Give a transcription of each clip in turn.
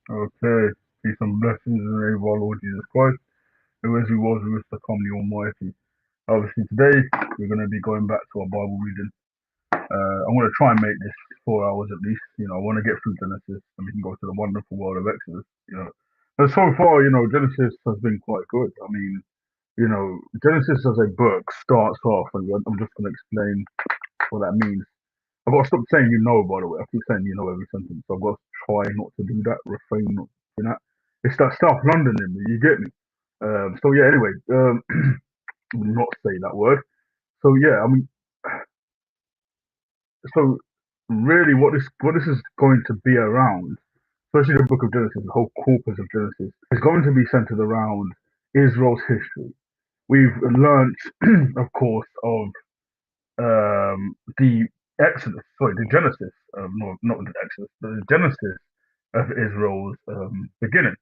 Okay. Peace and blessings in the name of our Lord Jesus Christ, who is, who was, who is to come, the Almighty. Obviously, today we're going to be going back to our Bible reading. I'm going to try and make this 4 hours at least. I want to get through Genesis and we can go to the wonderful world of Exodus. But so far, Genesis has been quite good. I mean, Genesis as a book starts off, and I'm just going to explain what that means. I've got to stop saying by the way. I keep saying every sentence. So I've got to try not to do that, refrain not to do that. It's that South London in me, you get me? So yeah, anyway, not say that word. So yeah, I mean, so really what this is going to be around, especially the book of Genesis, the whole corpus of Genesis, is going to be centered around Israel's history. We've learnt, of course, of the Exodus, sorry, the Genesis, no, not the Exodus, the Genesis of Israel's beginning.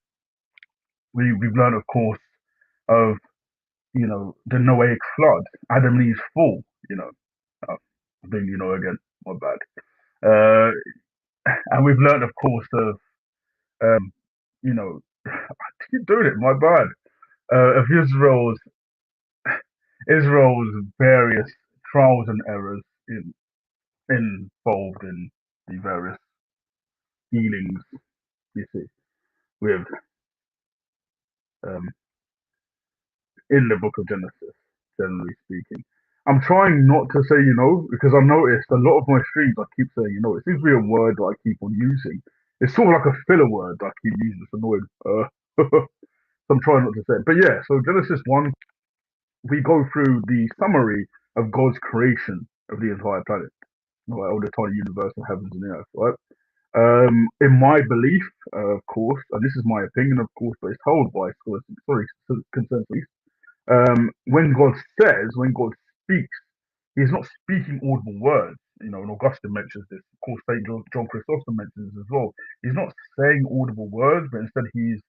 We've learned, of course, of the Noahic flood, Adam and Eve's fall. I think again, my bad. Uh, and we've learned, of course, of you know, I keep doing it, my bad. Of Israel's various trials and errors involved in the various dealings, you see, with um, in the book of Genesis, generally speaking. I'm trying not to say, because I've noticed a lot of my streams, I keep saying, it seems to be a word that I keep on using. It's sort of like a filler word that I keep using. It's annoying. So I'm trying not to say it. But yeah, so Genesis 1, we go through the summary of God's creation of the entire planet, right, of the tiny universe of heavens and the earth, right? In my belief, of course, and this is my opinion, of course, but it's held by scholars, sorry, consensus. When God speaks, he's not speaking audible words. And Augustine mentions this. Of course, Saint John Chrysostom mentions this as well. He's not saying audible words, but instead he's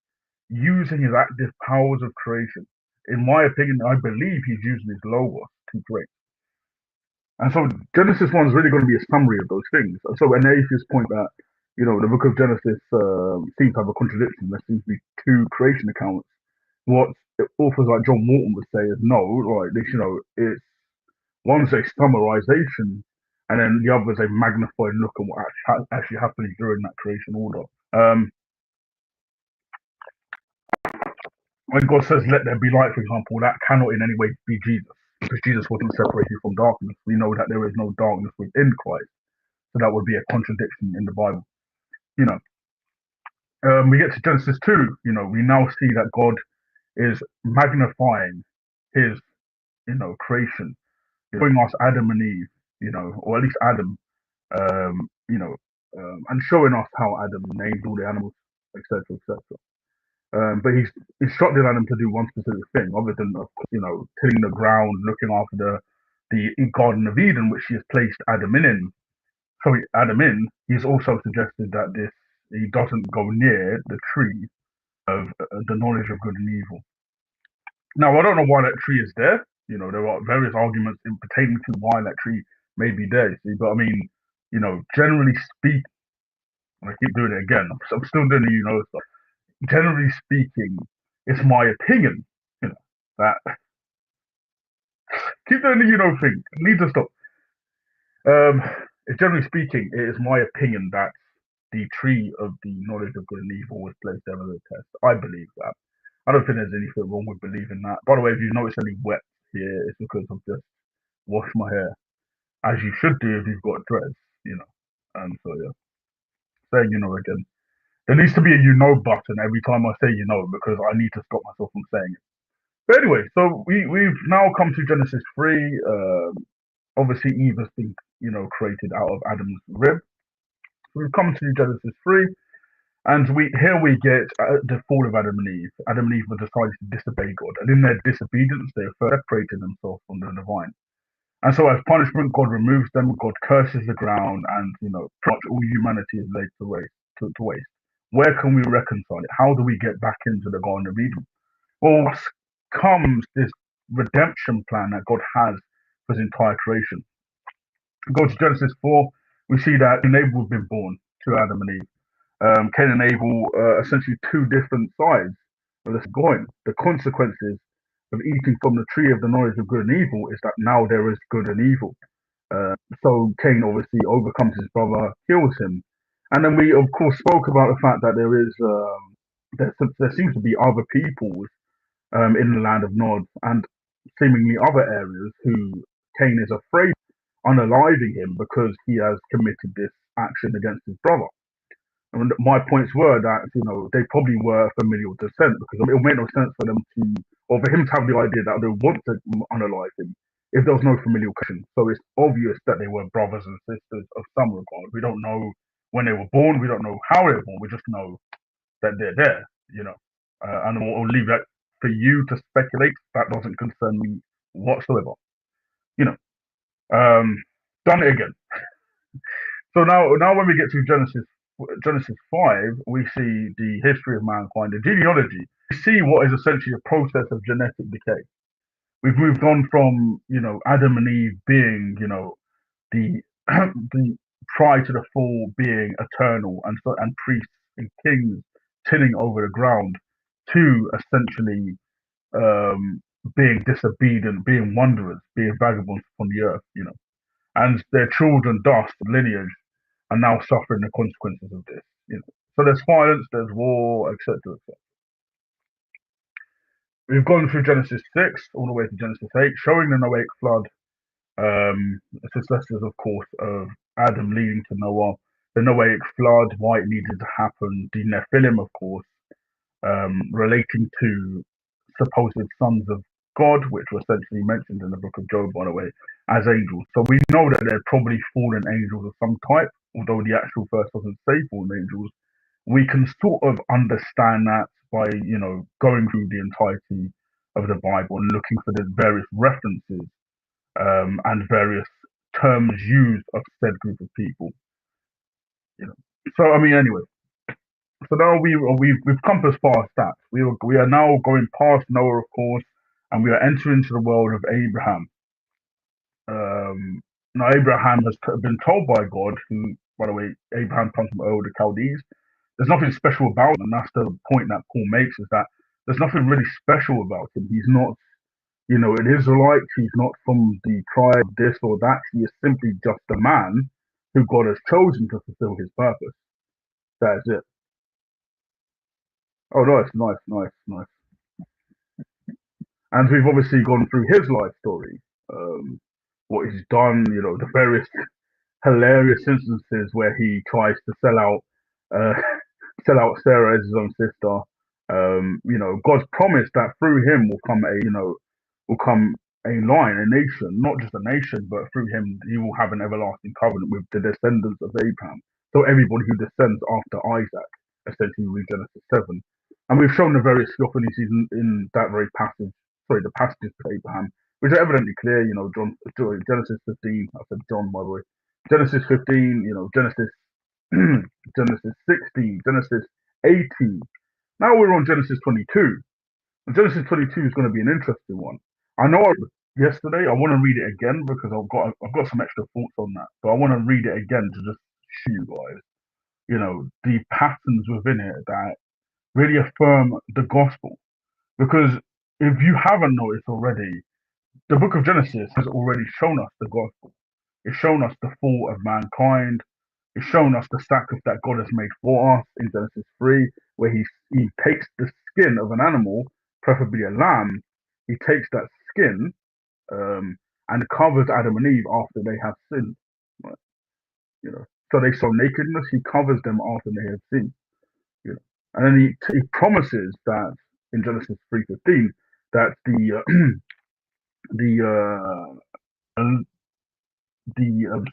using his active powers of creation. In my opinion, I believe he's using his logos to create. And so Genesis 1 is really going to be a summary of those things. And so an atheist point that, the book of Genesis seems to have a contradiction. There seems to be two creation accounts. What authors like John Morton would say is no, right? This, it's one's a summarization, and then the other is a magnified look at what actually happened during that creation order. Um, when God says, "Let there be light," for example, that cannot in any way be Jesus, because Jesus wasn't separated from darkness. We know that there is no darkness within Christ, so that would be a contradiction in the Bible. You know, we get to Genesis 2. We now see that God is magnifying His, creation, showing us Adam and Eve, or at least Adam, and showing us how Adam named all the animals, etc., etc. But he's instructed Adam to do one specific thing, other than tilling the ground, looking after the Garden of Eden, which he has placed Adam in. Sorry, Adam in. He's also suggested that this he doesn't go near the tree of the knowledge of good and evil. Now, I don't know why that tree is there. There are various arguments in pertaining to why that tree may be there. See, but I mean, generally speaking, and I keep doing it again. I'm still doing the stuff. Generally speaking, it's my opinion, that keep doing the thing. Need to stop. Um, generally speaking, it is my opinion that the tree of the knowledge of good and evil was placed there as a test. I believe that. I don't think there's anything wrong with believing that. By the way, if you notice any wet here, it's because I've just washed my hair, as you should do if you've got dreads, And so yeah, saying again. There needs to be a button every time I say because I need to stop myself from saying it. But anyway, so we've now come to Genesis 3. Obviously, Eve has been created out of Adam's rib. So we've come to Genesis 3, and we get the fall of Adam and Eve. Adam and Eve have decided to disobey God, and in their disobedience, they have separated themselves from the divine. And so, as punishment, God removes them. God curses the ground, and pretty much all humanity is laid to waste. To waste. Where can we reconcile it? How do we get back into the Garden of Eden? Well, comes this redemption plan that God has for his entire creation. We go to Genesis 4, we see that an Abel has been born to Adam and Eve. Cain and Abel are essentially two different sides of this coin. The consequences of eating from the tree of the knowledge of good and evil is that now there is good and evil. So Cain obviously overcomes his brother, kills him, and then we of course spoke about the fact that there seems to be other peoples in the land of Nod and seemingly other areas who Cain is afraid of unaliving him because he has committed this action against his brother. And my points were that they probably were familial descent because it would make no sense for them to, or for him to have the idea that they want to unalive him if there was no familial connection. So it's obvious that they were brothers and sisters of some regard. We don't know when they were born. We don't know how they were born. We just know that they're there. And I'll leave that for you to speculate. That doesn't concern me whatsoever. You know, done it again. So now when we get to Genesis 5, we see the history of mankind, the genealogy. We see what is essentially a process of genetic decay. We've moved on from Adam and Eve being the the prior to the fall being eternal and priests and kings tilling over the ground to essentially being disobedient, being wanderers, being vagabonds upon the earth. And their children, dust, lineage, are now suffering the consequences of this. So there's violence, there's war, etc., etc. We've gone through Genesis 6 all the way to Genesis 8, showing the Noahic flood, successors, of course, of Adam leading to Noah, the Noahic flood, why it needed to happen, the Nephilim, of course, relating to supposed sons of God, which were essentially mentioned in the book of Job, by the way, as angels. So we know that they're probably fallen angels of some type, although the actual verse doesn't say fallen angels. We can sort of understand that by, going through the entirety of the Bible and looking for the various references and various terms used of said group of people. So I mean, anyway. So now we've come as far as that. We are now going past Noah, of course, and we are entering into the world of Abraham. Now Abraham has been told by God, who, by the way, Abraham comes from Ur of the Chaldees. There's nothing special about him, and that's the point that Paul makes, is that there's nothing really special about him. He's not, an Israelite. He's not from the tribe this or that. He is simply just a man who God has chosen to fulfill his purpose. That is it. Oh, nice. And we've obviously gone through his life story, what he's done, the various hilarious instances where he tries to uh, sell out Sarah as his own sister. God's promise that through him will come a line, a nation, not just a nation, but through him he will have an everlasting covenant with the descendants of Abraham. So everybody who descends after Isaac, essentially read Genesis 7. And we've shown the various theophanies in that very passage, the passages to Abraham, which are evidently clear, Genesis 15, I said John, by the way, Genesis 15, Genesis Genesis 16, Genesis 18. Now we're on Genesis 22. And Genesis 22 is going to be an interesting one. I know yesterday I want to read it again because I've got some extra thoughts on that. But I want to read it again to just show you guys, the patterns within it that really affirm the gospel. Because if you haven't noticed already, the book of Genesis has already shown us the gospel. It's shown us the fall of mankind. It's shown us the sacrifice that God has made for us in Genesis 3, where he takes the skin of an animal, preferably a lamb. He takes that skin and covers Adam and Eve after they have sinned. Right? So they saw nakedness. He covers them after they have sinned. And then he promises that in Genesis 3:15 that the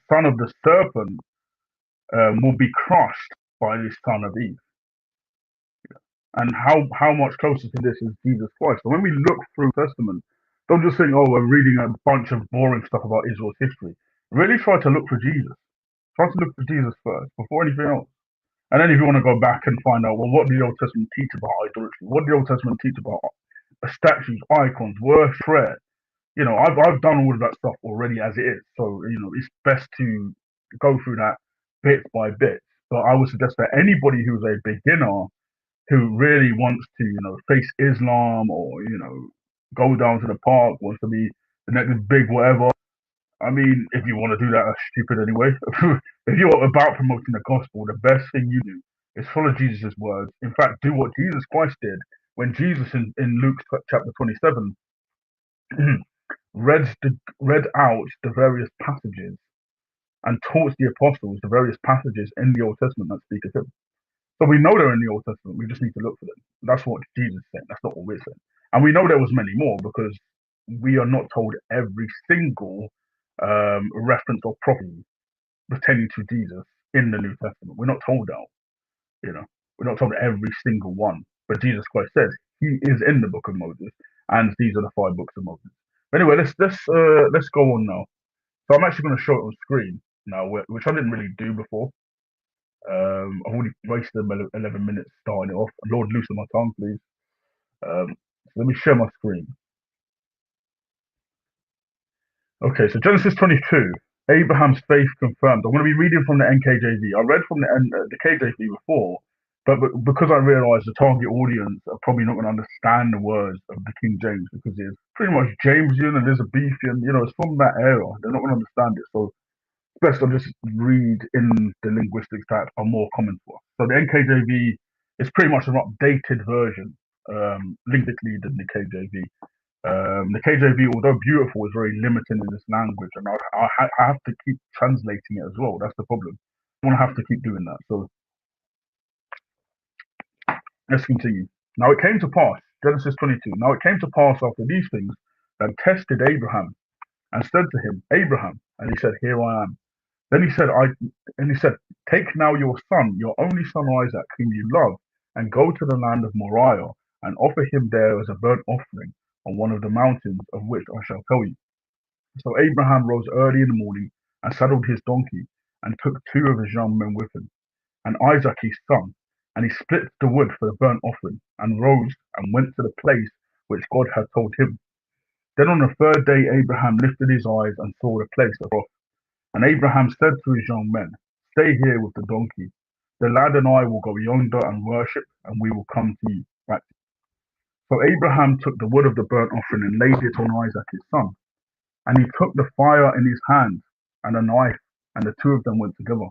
son of the serpent will be crushed by the son of Eve. And how much closer to this is Jesus Christ? And when we look through the Testament, don't just think, oh, we're reading a bunch of boring stuff about Israel's history. Really try to look for Jesus. Try to look for Jesus first before anything else. And then if you want to go back and find out, well, what did the Old Testament teach about idolatry? What did the Old Testament teach about statues, icons, worship, prayer? I've done all of that stuff already as it is. So, it's best to go through that bit by bit. So I would suggest that anybody who's a beginner who really wants to, face Islam or, go down to the park, wants to be the next big whatever. I mean, if you want to do that, that's stupid anyway. If you're about promoting the gospel, the best thing you do is follow Jesus' words. In fact, do what Jesus Christ did when Jesus in Luke chapter 27 read out the various passages and taught the apostles the various passages in the Old Testament that speak of him. So we know they're in the Old Testament. We just need to look for them. That's what Jesus said. That's not what we're saying. And we know there was many more because we are not told every single reference or prophecy pertaining to Jesus in the New Testament. We're not told that. You know, we're not told every single one. But Jesus Christ says he is in the book of Moses, and these are the five books of Moses. Anyway, let's go on now. So I'm actually going to show it on screen now, which I didn't really do before. I've already wasted 11 minutes starting it off. Lord, loosen my tongue, please. So let me share my screen. Okay, so Genesis 22, Abraham's faith confirmed. I'm going to be reading from the NKJV. I read from the KJV before, but because I realised the target audience are probably not going to understand the words of the King James because it's pretty much Jamesian and Elizabethan. It's from that era. They're not going to understand it. So best I'll just read in the linguistics that are more common for us. So the NKJV is pretty much an updated version, linguistically than the KJV. The KJV, although beautiful, is very limited in this language, and I have to keep translating it as well. That's the problem. I want to have to keep doing that. So let's continue. Now it came to pass, Genesis 22. Now it came to pass after these things that tested Abraham and said to him, Abraham, and he said, Here I am. Then he said, Take now your son, your only son Isaac, whom you love, and go to the land of Moriah, and offer him there as a burnt offering on one of the mountains of which I shall tell you. So Abraham rose early in the morning and saddled his donkey, and took two of his young men with him, and Isaac his son, and he split the wood for the burnt offering, and rose and went to the place which God had told him. Then on the third day Abraham lifted his eyes and saw the place afar off. And Abraham said to his young men, Stay here with the donkey. The lad and I will go yonder and worship, and we will come to you. Right. So Abraham took the wood of the burnt offering and laid it on Isaac his son. And he took the fire in his hand and a knife, and the two of them went together.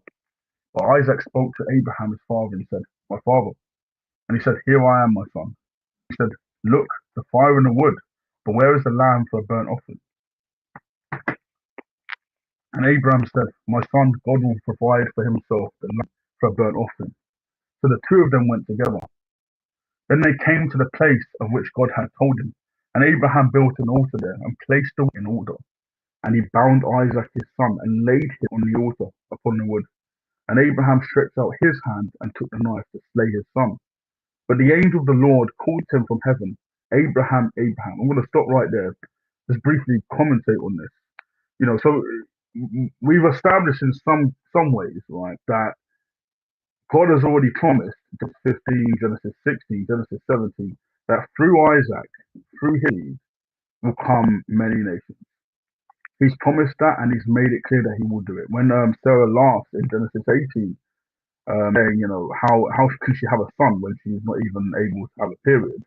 But Isaac spoke to Abraham his father and said, My father. And he said, Here I am, my son. He said, Look, the fire and the wood, but where is the lamb for a burnt offering? And Abraham said, My son, God will provide for himself the lamb for a burnt offering. So the two of them went together. Then they came to the place of which God had told him. And Abraham built an altar there and placed the wood in order. And he bound Isaac his son and laid him on the altar upon the wood. And Abraham stretched out his hand and took the knife to slay his son. But the angel of the Lord called to him from heaven, Abraham, Abraham. I'm going to stop right there. Just briefly commentate on this. So we've established in some ways, right, that God has already promised, Genesis 15, Genesis 16, Genesis 17, that through Isaac, through him, will come many nations. He's promised that, and he's made it clear that he will do it. When Sarah laughs in Genesis 18, saying, how can she have a son when she's not even able to have a period?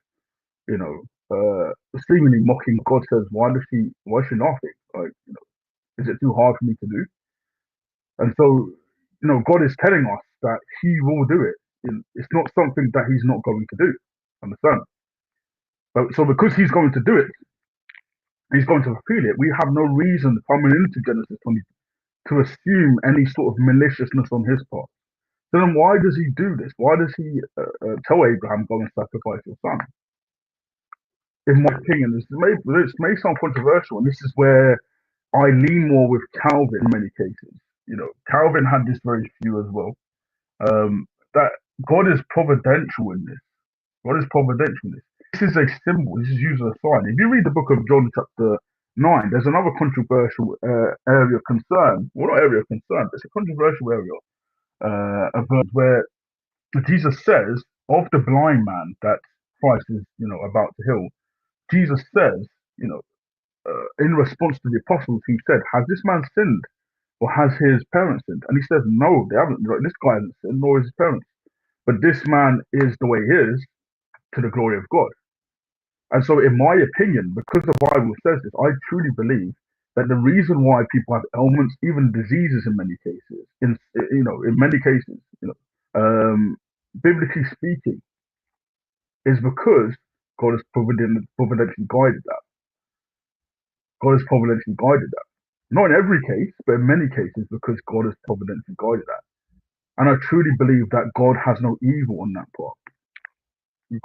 Seemingly mocking God, says, why is she laughing? Like, is it too hard for me to do? And so, God is telling us that he will do it. It's not something that he's not going to do. Understand? So because he's going to do it, he's going to fulfill it. We have no reason coming into Genesis 20 to assume any sort of maliciousness on his part. So then why does he do this? Why does he tell Abraham, go and sacrifice your son? In my opinion, this may sound controversial, and this is where I lean more with Calvin in many cases. Calvin had this very view as well. That God is providential in this. God is providential in this. This is a symbol. This is used as a sign. If you read the book of John chapter 9, there's another controversial area of concern. Well, not area of concern, but it's a controversial area of verse where Jesus says of the blind man that Christ is, about to heal. Jesus says, in response to the apostles, he said, Has this man sinned or has his parents sinned? And he says, no, they haven't. Like, this guy hasn't sinned, nor his parents. But this man is the way he is to the glory of God. And so, in my opinion, because the Bible says this, I truly believe that the reason why people have ailments, even diseases, in many cases, in many cases, biblically speaking, is because God has providentially guided that. God has providentially guided that. Not in every case, but in many cases, because God has providentially guided that. And I truly believe that God has no evil on that part.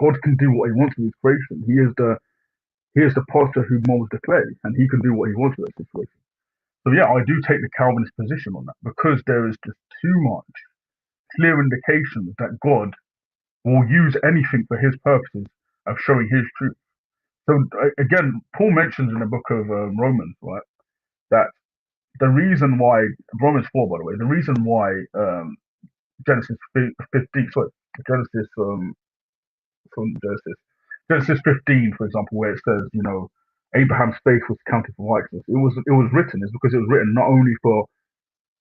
God can do what He wants with His creation. He is the potter who molds the clay, and He can do what He wants with that situation. So yeah, I do take the Calvinist position on that because there is just too much clear indications that God will use anything for His purposes of showing His truth. So again, Paul mentions in the book of Romans, right, that the reason why Romans 4, by the way, the reason why Genesis 15, sorry, Genesis from Genesis 15, for example, where it says, Abraham's faith was counted for righteousness. It was written. It's because it was written not only for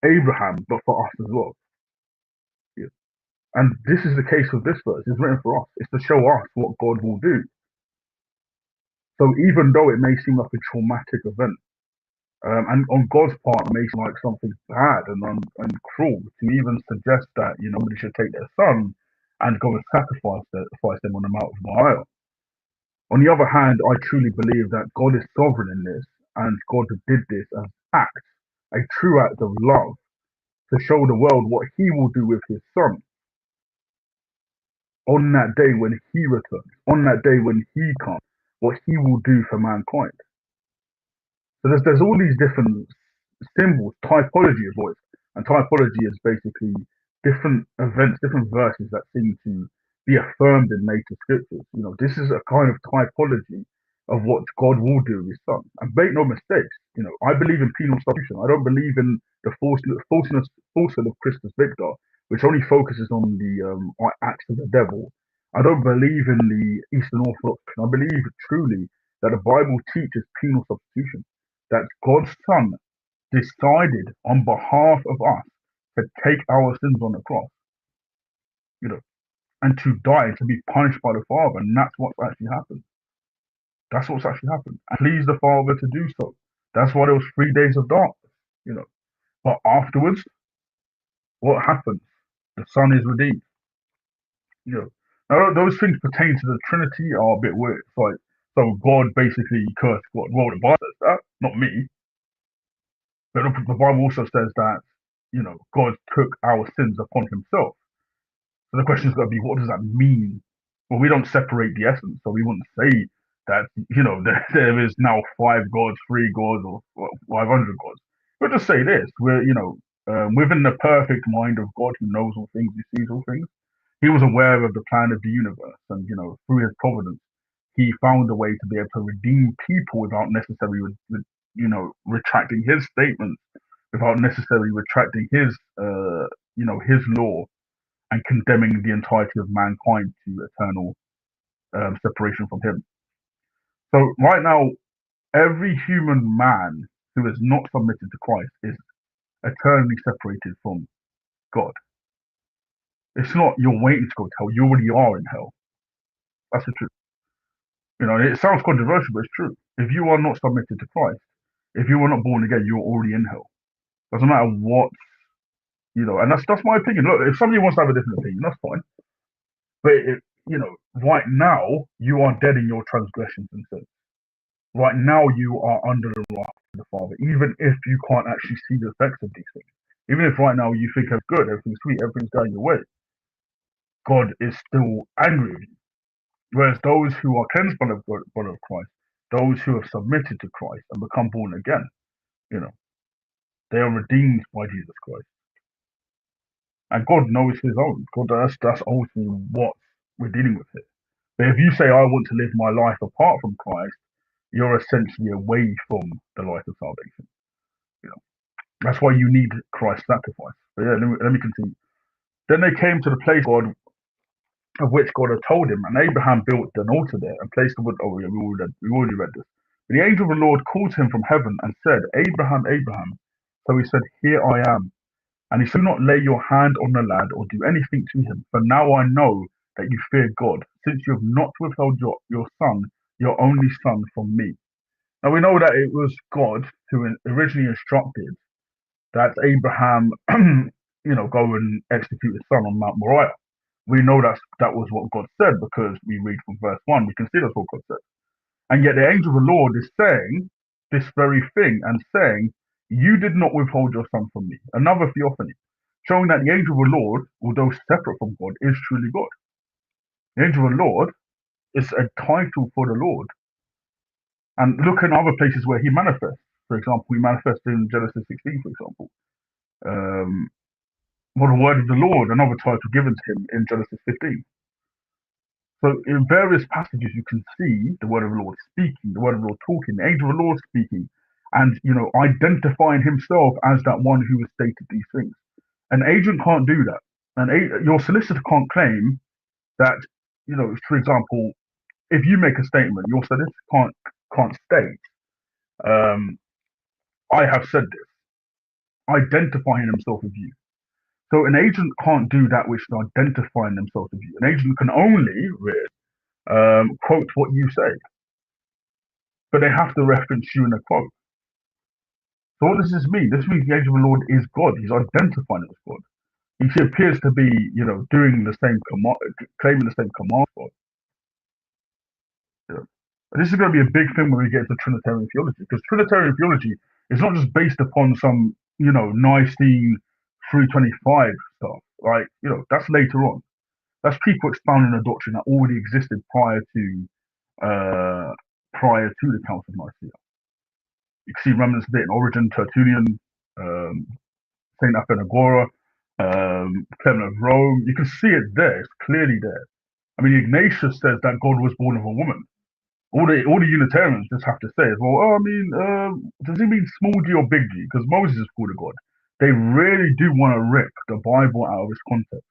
Abraham but for us as well. Yeah. And this is the case with this verse. It's written for us. It's to show us what God will do. So even though it may seem like a traumatic event, and on God's part, it may seem like something bad and cruel to even suggest that somebody should take their son and go and sacrifice them on the Mount of Moriah. On the other hand, I truly believe that God is sovereign in this, and God did this as a true act of love, to show the world what He will do with His Son on that day when He returns, on that day when He comes, what He will do for mankind. So there's all these different symbols. Typology is what it is, and typology is basically different events, different verses that seem to be affirmed in later scriptures. This is a kind of typology of what God will do with His Son. And make no mistakes, I believe in penal substitution. I don't believe in the falsehood of Christus Victor, which only focuses on the acts of the devil. I don't believe in the Eastern Orthodox. I believe truly that the Bible teaches penal substitution, that God's Son decided on behalf of us to take our sins on the cross, and to die, to be punished by the Father. And that's what's actually happened. That's what's actually happened. And please the Father to do so. That's why there was 3 days of darkness, But afterwards, what happens? The Son is redeemed. Now those things pertain to the Trinity are a bit weird. It's like, so God basically cursed God. Well, the Bible says that, not me. But the Bible also says that, God took our sins upon Himself. So the question's got to be, what does that mean? Well, we don't separate the essence, so we wouldn't say that, there is now 5 gods, 3 gods, or 500 gods. We'll just say this: we're, within the perfect mind of God, who knows all things, He sees all things. He was aware of the plan of the universe, and through His providence, He found a way to be able to redeem people without necessarily, retracting His statements, without necessarily retracting His law, and condemning the entirety of mankind to eternal separation from Him. So right now, every human man who is not submitted to Christ is eternally separated from God. It's not you're waiting to go to hell; you already are in hell. That's the truth. It sounds controversial, but it's true. If you are not submitted to Christ, if you are not born again, you're already in hell. Doesn't matter what, and that's my opinion. Look, if somebody wants to have a different opinion, that's fine. But right now you are dead in your transgressions and sins. Right now you are under the wrath of the Father, even if you can't actually see the effects of these things. Even if right now you think it's good, everything's sweet, everything's going your way, God is still angry with you. Whereas those who are cleansed by the blood of Christ, those who have submitted to Christ and become born again, they are redeemed by Jesus Christ. And God knows His own. God, that's ultimately what we're dealing with here. But if you say, I want to live my life apart from Christ, you're essentially away from the life of salvation. That's why you need Christ's sacrifice. But yeah, let me continue. Then they came to the place of which God had told him, and Abraham built an altar there and placed the wood. Oh, yeah, we already read this. But the angel of the Lord called to him from heaven and said, Abraham, Abraham. So he said, Here I am. And he said, Do not lay your hand on the lad or do anything to him, for now I know that you fear God, since you have not withheld your son, your only son, from me. Now we know that it was God who originally instructed that Abraham, go and execute his son on Mount Moriah. We know that was what God said because we read from verse 1. We can see that's what God said. And yet the angel of the Lord is saying this very thing and saying, You did not withhold your son from me. Another theophany, showing that the angel of the Lord, although separate from God, is truly God. The angel of the Lord is a title for the Lord. And look at other places where he manifests. For example, he manifests in Genesis 16, for example. Well, the word of the Lord, another title given to him in Genesis 15. So in various passages, you can see the word of the Lord speaking, the word of the Lord talking, the angel of the Lord speaking, and identifying himself as that one who has stated these things. An agent can't do that. Your solicitor can't claim that, for example, if you make a statement, your solicitor can't state, I have said this, identifying himself with you. So an agent can't do that which is identifying themselves with you. An agent can only quote what you say, but they have to reference you in a quote. So what does this mean? This means the angel of the Lord is God. He's identifying as God. He appears to be, doing the same command, claiming the same command God. This is going to be a big thing when we get to Trinitarian theology, because Trinitarian theology is not just based upon some, Nicene 325 stuff. Like, that's later on. That's people expounding a doctrine that already existed prior to the Council of Nicaea. You can see remnants of it in Origen, Tertullian, Saint Athenagoras, Clement of Rome. You can see it there. It's clearly there. I mean, Ignatius says that God was born of a woman. All the Unitarians just have to say is, well, does he mean small g or big G? Because Moses is called a God. They really do want to rip the Bible out of its context.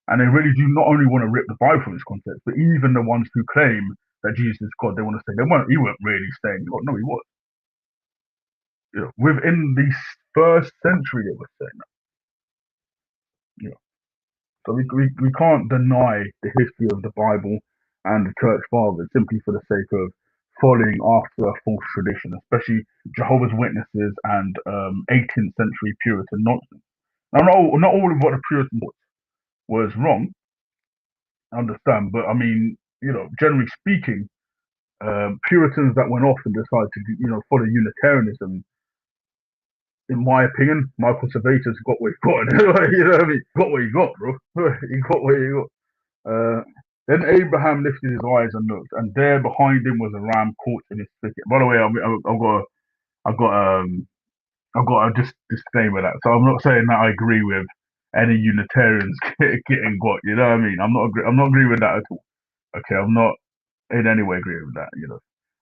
And they really do not only want to rip the Bible from its context, but even the ones who claim that Jesus is God, they want to say he weren't really saying God. No, he was. Within the first century, they were saying that. So we can't deny the history of the Bible and the church fathers simply for the sake of following after a false tradition, especially Jehovah's Witnesses and 18th century Puritan nonsense. Now, not all of what the Puritan was wrong, I understand, but I mean, generally speaking, Puritans that went off and decided to, follow Unitarianism, in my opinion, Michael Servetus got what he got. You know what I mean? Got what he got, bro. He got what he got. Then Abraham lifted his eyes and looked, and there behind him was a ram caught in his thicket. By the way, I've got a just disclaimer that. So I'm not saying that I agree with any Unitarians getting got. You know what I mean? I'm not agreeing with that at all. Okay, I'm not in any way agreeing with that.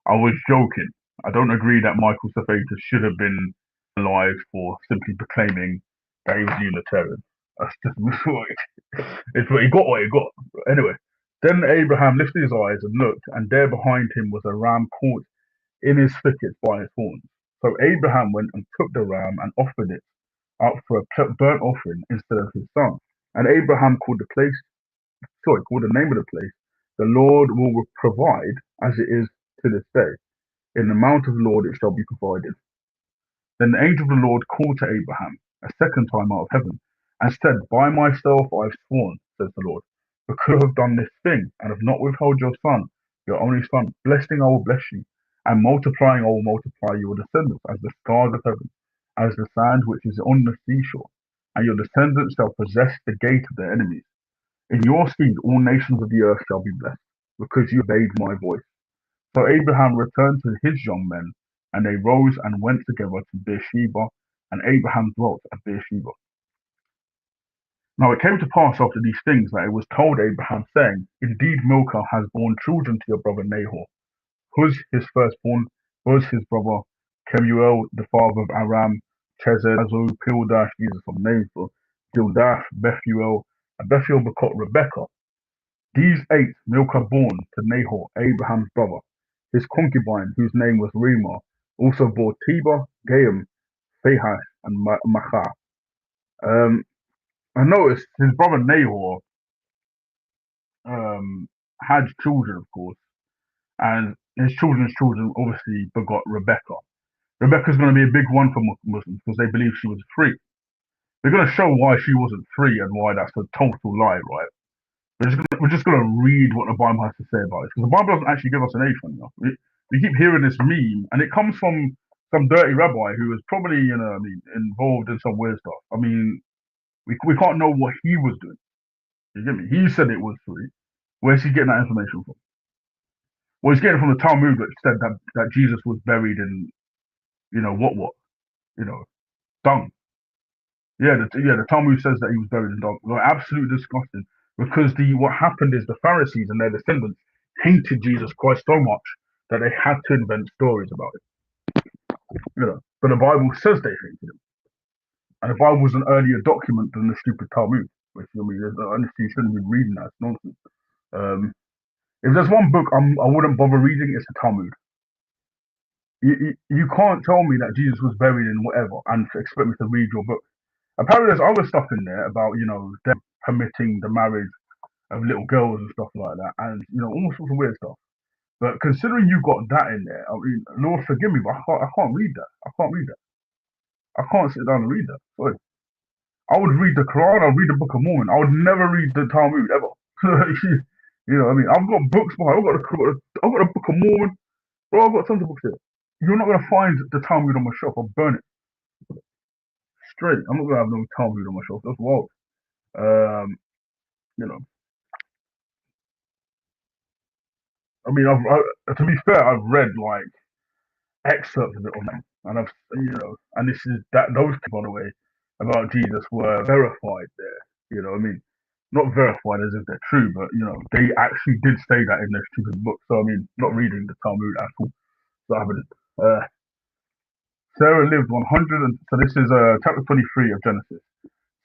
I was joking. I don't agree that Michael Servetus should have been alive for simply proclaiming that he was Unitarian. That's just it's what he got. What he got. Anyway, then Abraham lifted his eyes and looked, and there behind him was a ram caught in his thicket by its horns. So Abraham went and took the ram and offered it up for a burnt offering instead of his son. And Abraham called the name of the place, the Lord will provide, as it is to this day. In the mount of the Lord it shall be provided. Then the angel of the Lord called to Abraham a second time out of heaven, and said, By myself I have sworn, says the Lord, because I have done this thing, and have not withheld your son, your only son. Blessing I will bless you, and multiplying I will multiply your descendants as the stars of heaven, as the sand which is on the seashore. And your descendants shall possess the gate of their enemies. In your seed all nations of the earth shall be blessed, because you obeyed my voice. So Abraham returned to his young men, and they rose and went together to Beersheba, and Abraham dwelt at Beersheba. Now it came to pass after these things that it was told Abraham, saying, Indeed Milcah has borne children to your brother Nahor. Huz his firstborn, Buz his brother, Kemuel the father of Aram, Chesed, Azu, Pildash, these are some names for Dildash, Bethuel, and Bethuel begot Rebekah. These 8 Milcah born to Nahor, Abraham's brother. His concubine, whose name was Reumah, also bore Tebah, Gaim, Phahash, and Macha. Um, I noticed his brother Nahor had children, of course, and his children's children obviously begot Rebecca. Rebecca's going to be a big one for Muslims because they believe she was free. They're going to show why she wasn't free and why that's a total lie, right? We're just gonna read what the Bible has to say about it because the Bible doesn't actually give us an age one. We keep hearing this meme, and it comes from some dirty rabbi who was probably, involved in some weird stuff. I mean, we can't know what he was doing. You get me? He said it was free. Where's he getting that information from? Well, he's getting it from the Talmud that said that Jesus was buried in, what, you know, dung. The Talmud says that he was buried in dung. Well, absolutely disgusting. Because what happened is the Pharisees and their descendants hated Jesus Christ so much that they had to invent stories about it. But the Bible says they hated him, and the Bible was an earlier document than the stupid Talmud. Which I mean, honestly, you shouldn't be reading that. It's nonsense. Um, if there's one book I wouldn't bother reading, it's the Talmud. You can't tell me that Jesus was buried in whatever and expect me to read your book. Apparently, there's other stuff in there about them permitting the marriage of little girls and stuff like that, and all sorts of weird stuff. But considering you got that in there, I mean, Lord forgive me, but I can't read that. I can't read that. I can't sit down and read that. Sorry. I would read the Quran. I'd read the Book of Mormon. I would never read the Talmud ever. What I mean, I've got books, but I've got the Book of Mormon. Bro, I've got tons of books here. You're not gonna find the Talmud on my shelf. I'll burn it straight. I'm not gonna have no Talmud on my shelf. That's wild. Um, you know, I mean, to be fair, I've read like excerpts of it on them, and and this is that those, by the way, about Jesus were verified there. I mean, not verified as if they're true, but they actually did say that in their stupid book. So I mean, not reading the Talmud at all. So I haven't. Sarah lived 100, so this is chapter 23 of Genesis.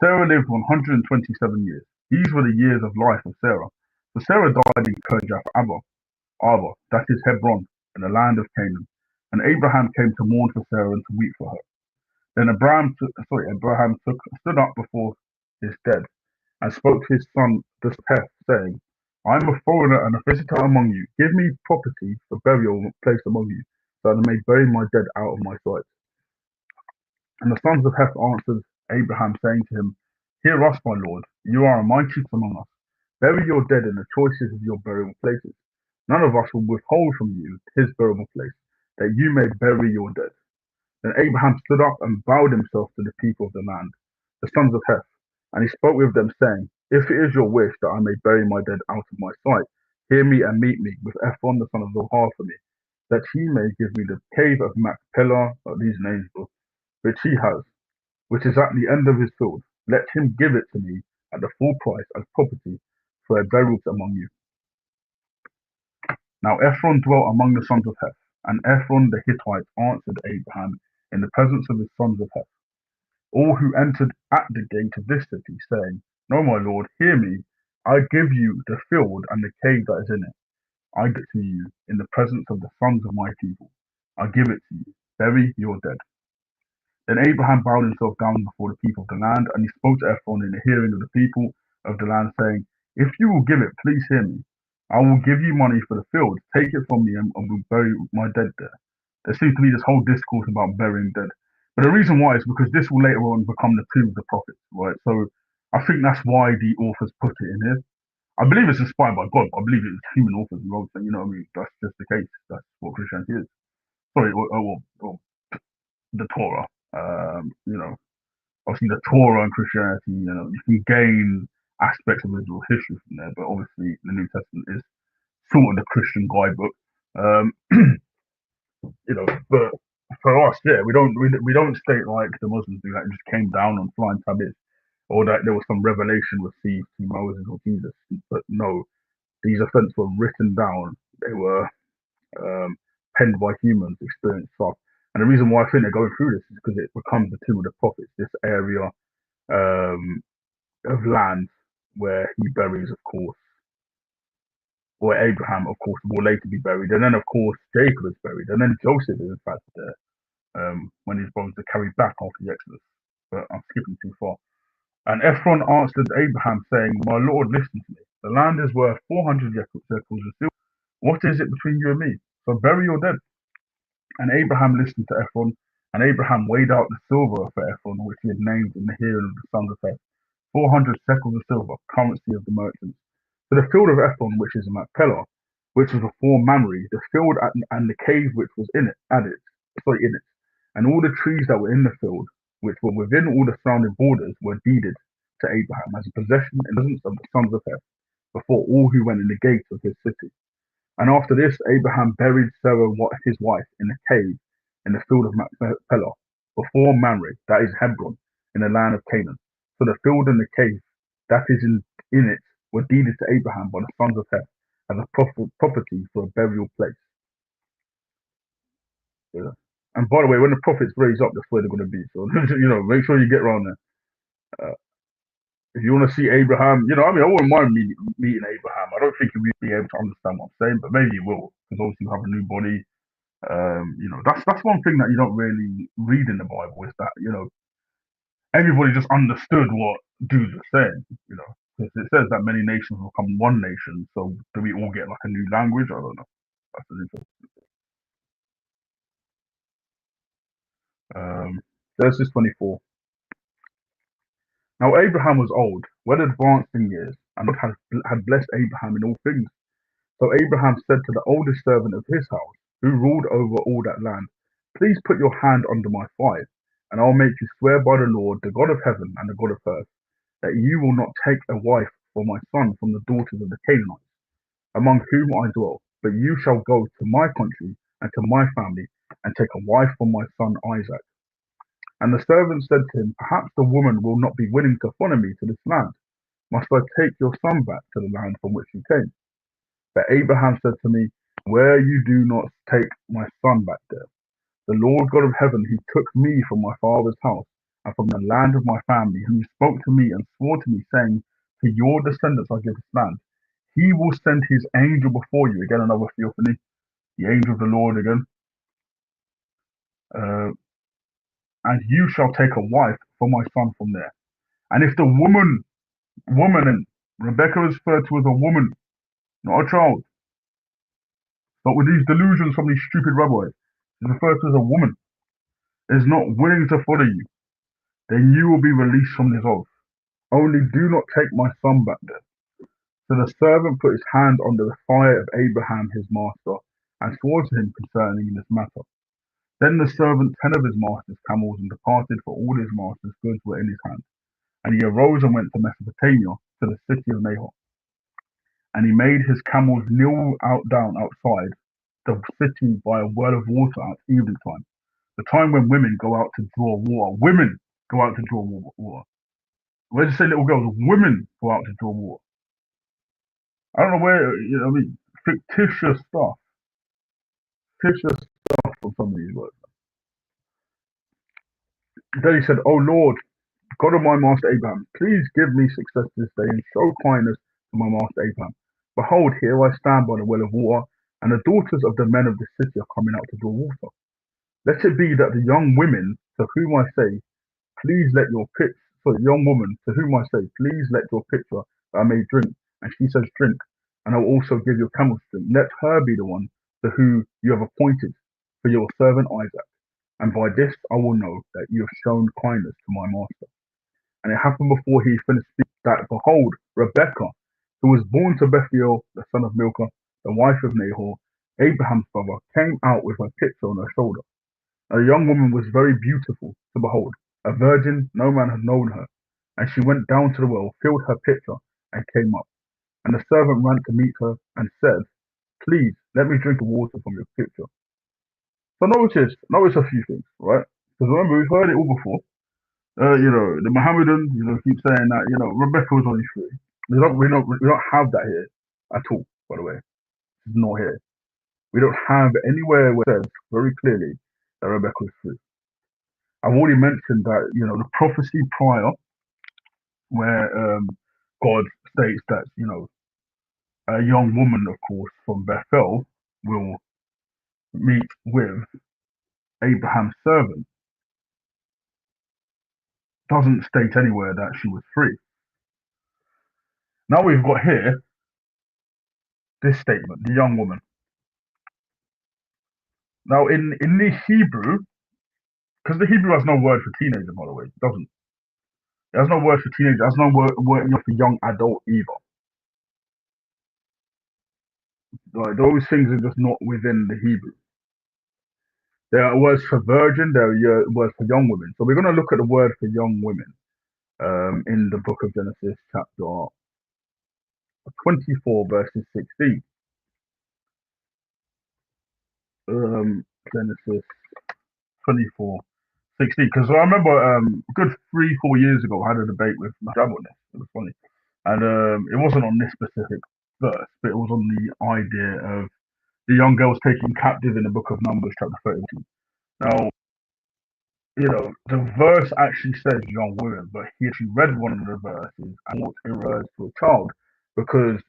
Sarah lived 127 years. These were the years of life of Sarah. So Sarah died in Kirjath Arba, that is Hebron, in the land of Canaan. And Abraham came to mourn for Sarah and to weep for her. Then Abraham stood up before his dead and spoke to his son the Heth, saying, I am a foreigner and a visitor among you. Give me property for burial place among you, so that I may bury my dead out of my sight. And the sons of Heth answered Abraham, saying to him, Hear us, my lord, you are a mighty chief among us. Bury your dead in the choicest of your burial places. None of us will withhold from you his burial place, that you may bury your dead. Then Abraham stood up and bowed himself to the people of the land, the sons of Heth, and he spoke with them, saying, If it is your wish that I may bury my dead out of my sight, hear me and meet me with Ephron the son of Zohar for me, that he may give me the cave of Machpelah, these names, which he has, which is at the end of his field. Let him give it to me at the full price as property for a burial among you. Now Ephron dwelt among the sons of Heth, and Ephron the Hittite answered Abraham in the presence of his sons of Heth, all who entered at the gate of this city, saying, No, my lord, hear me. I give you the field and the cave that is in it. I give it to you in the presence of the sons of my people. I give it to you. Bury your dead. Then Abraham bowed himself down before the people of the land, and he spoke to Ephron in the hearing of the people of the land, saying, If you will give it, please hear me. I will give you money for the field. Take it from me, and will bury my dead there. There seems to be this whole discourse about burying dead. But the reason why is because this will later on become the tomb of the prophets, right? So I think that's why the authors put it in here. I believe it's inspired by God. I believe it's human authors who wrote it. You know what I mean? That's just the case. That's what Christianity is. Sorry, or the Torah. Obviously the Torah and Christianity, you can gain aspects of Israel's history from there, but obviously the New Testament is sort of the Christian guidebook. Um, but for us, yeah, we don't state like the Muslims do that it just came down on flying tablets, or that there was some revelation received to Moses or Jesus. But no, these events were written down. They were penned by humans, experienced stuff. And the reason why I think they're going through this is because it becomes the tomb of the prophets, this area um, of land where he buries, of course, or Abraham, of course, will later be buried. And then, of course, Jacob is buried. And then Joseph is in fact there. when his brothers are carried back after the Exodus. But I'm skipping too far. And Ephron answered Abraham, saying, "My Lord, listen to me. The land is worth 400 shekels of silver. What is it between you and me? So bury your dead." And Abraham listened to Ephron, and Abraham weighed out the silver for Ephron, which he had named in the hearing of the sons of Heth, 400 shekels of silver, currency of the merchants. So the field of Ephron, which is in Machpelah, which was before Mamre, the field and the cave which was in it, in it, and all the trees that were in the field, which were within all the surrounding borders, were deeded to Abraham as a possession in the presence of the sons of Heth, before all who went in the gates of his city. And after this, Abraham buried Sarah, his wife, in a cave in the field of Machpelah, before Mamre, that is Hebron, in the land of Canaan. So the field and the cave that is in it were deeded to Abraham by the sons of Heth as a property for a burial place. Yeah. And by the way, when the prophets raise up, that's where they're going to be. So, make sure you get around there. Uh, if you want to see Abraham, I wouldn't mind meeting Abraham. I don't think you'll be able to understand what I'm saying, but maybe you will, because obviously you have a new body. That's one thing that you don't really read in the Bible is that everybody just understood what dudes were saying. Because it says that many nations will become one nation. So do we all get like a new language? I don't know. That's an interesting. Genesis 24. Now Abraham was old, well advanced in years, and God had blessed Abraham in all things. So Abraham said to the oldest servant of his house, who ruled over all that land, "Please put your hand under my thigh, and I'll make you swear by the Lord, the God of heaven and the God of earth, that you will not take a wife for my son from the daughters of the Canaanites, among whom I dwell, but you shall go to my country and to my family, and take a wife for my son Isaac." And the servant said to him, "Perhaps the woman will not be willing to follow me to this land. Must I take your son back to the land from which you came?" But Abraham said to me, "Where you do not take my son back there. The Lord God of heaven, who took me from my father's house and from the land of my family, who spoke to me and swore to me, saying, 'To your descendants I give this land,' he will send his angel before you." Again, another theophany, the angel of the Lord again. Uh, "And you shall take a wife for my son from there. And if the woman, and Rebecca is referred to as a woman, not a child, but with these delusions from these stupid rabbis, she's referred to as a woman, is not willing to follow you, then you will be released from this oath. Only do not take my son back there." So the servant put his hand on the thigh of Abraham his master, and swore to him concerning this matter. Then the servant 10 of his master's camels and departed, for all his master's goods were in his hand. And he arose and went to Mesopotamia, to the city of Nahor. And he made his camels kneel down outside the city by a well of water at evening time, the time when women go out to draw water. Women go out to draw water. Where does it say little girls? Women go out to draw water. I don't know where, fictitious stuff. Fictitious stuff from some of these words. Then he said, "O Lord, God of my master Abraham, please give me success this day and show kindness to my master Abraham. Behold, here I stand by the well of water, and the daughters of the men of the city are coming out to draw water. Let it be that the young women to whom I say, please let your pitch, so the young woman to whom I say, please let your pitcher that I may drink, and she says, drink, and I will also give your camels drink. Let her be the one to whom you have appointed for your servant Isaac. And by this I will know that you have shown kindness to my master." And it happened before he finished speaking that, behold, Rebekah, who was born to Bethuel, the son of Milcah, the wife of Nahor, Abraham's brother, came out with her pitcher on her shoulder. And the young woman was very beautiful to behold, a virgin, no man had known her. And she went down to the well, filled her pitcher, and came up. And the servant ran to meet her and said, "Please, let me drink the water from your pitcher." So notice a few things, right? Because remember, we've heard it all before. The Mohammedan, keep saying that, Rebecca was only three. We don't have that here at all, by the way. It's not here. We don't have anywhere where it says very clearly that Rebecca was three. I've already mentioned that, the prophecy prior, where God states that, a young woman, of course, from Bethel will meet with Abraham's servant, doesn't state anywhere that she was free. Now we've got here this statement, the young woman. Now in the Hebrew, because the Hebrew has no word for teenager, by the way, it doesn't. It has no word for teenager. It has no word for young adult either. Like those things are just not within the Hebrew. There are words for virgin. There are words for young women. So we're going to look at the word for young women in the book of Genesis, chapter 24, verses 16. Genesis 24, 16. Because I remember a good 3, 4 years ago, I had a debate with my dad on this. It was funny. And it wasn't on this specific verse, but it was on the idea of the young girls taken captive in the book of Numbers, chapter 31. Now, the verse actually says young women, but he actually read one of the verses and thought it refers to a child. Because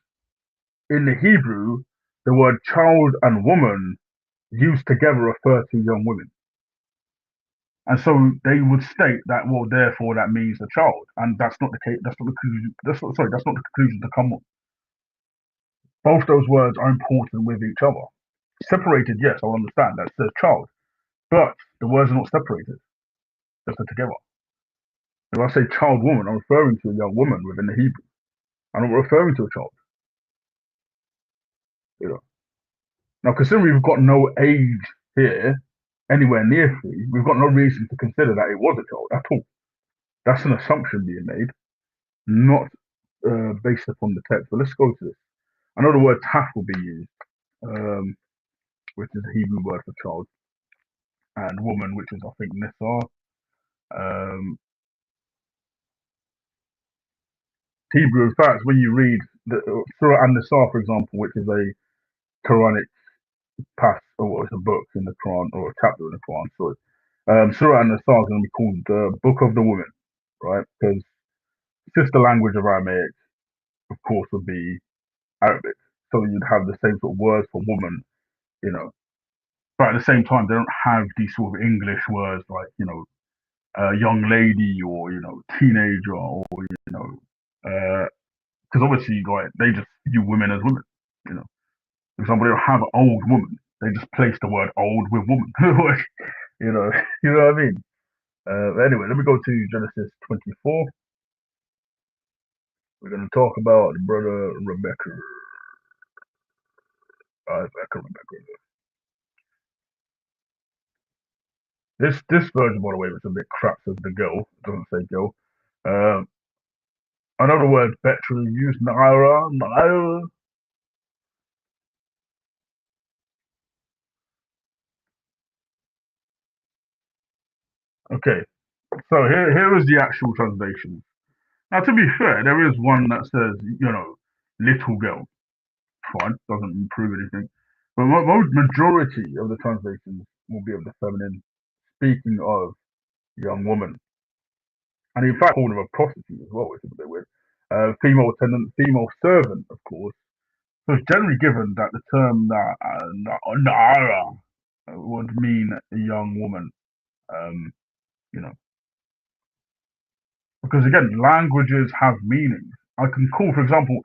in the Hebrew, the word child and woman used together refer to young women. And so they would state that, well, therefore that means a child. And that's not the case. That's not the conclusion. That's not the conclusion to come on. Both those words are important with each other. Separated, yes, I understand that says child, but the words are not separated; they're together. If I say child woman, I'm referring to a young woman within the Hebrew. I'm not referring to a child. You know. Now, considering we've got no age here, anywhere near 3, we've got no reason to consider that it was a child at all. That's an assumption being made, not based upon the text. But let's go to this. I know the word taf will be used, which is a Hebrew word for child, and woman, which is I think nisar. Um, Hebrew, in fact, when you read the Surah An-Nisa, for example, which is a Quranic pass, or it's a book in the Quran, or a chapter in the Quran, sorry. Surah An-Nisa is going to be called the Book of the Woman, right? Because sister language of Aramaic, of course, would be Arabic. So you'd have the same sort of words for woman, you know. But at the same time, they don't have these sort of English words like, young lady or, teenager or, because obviously, like, they just view women as women, you know. For example, they don't have old woman. They just place the word old with woman. you know, you know what I mean? Anyway, let me go to Genesis 24. We're going to talk about the brother Rebecca. Rebecca. This version, by the way, was a bit crap. Says the girl. It doesn't say girl. Um, I know the word Betra used Naira. Okay, so here is the actual translation. Now, to be fair, there is one that says, little girl. Fine, doesn't improve anything. But most majority of the translations will be of the feminine, speaking of young woman. And in fact, calling her a prostitute as well, which is a bit weird. Female attendant, female servant, of course. So it's generally given that the term that Nara would mean a young woman. Um, you know, because again, languages have meanings. I can call, for example,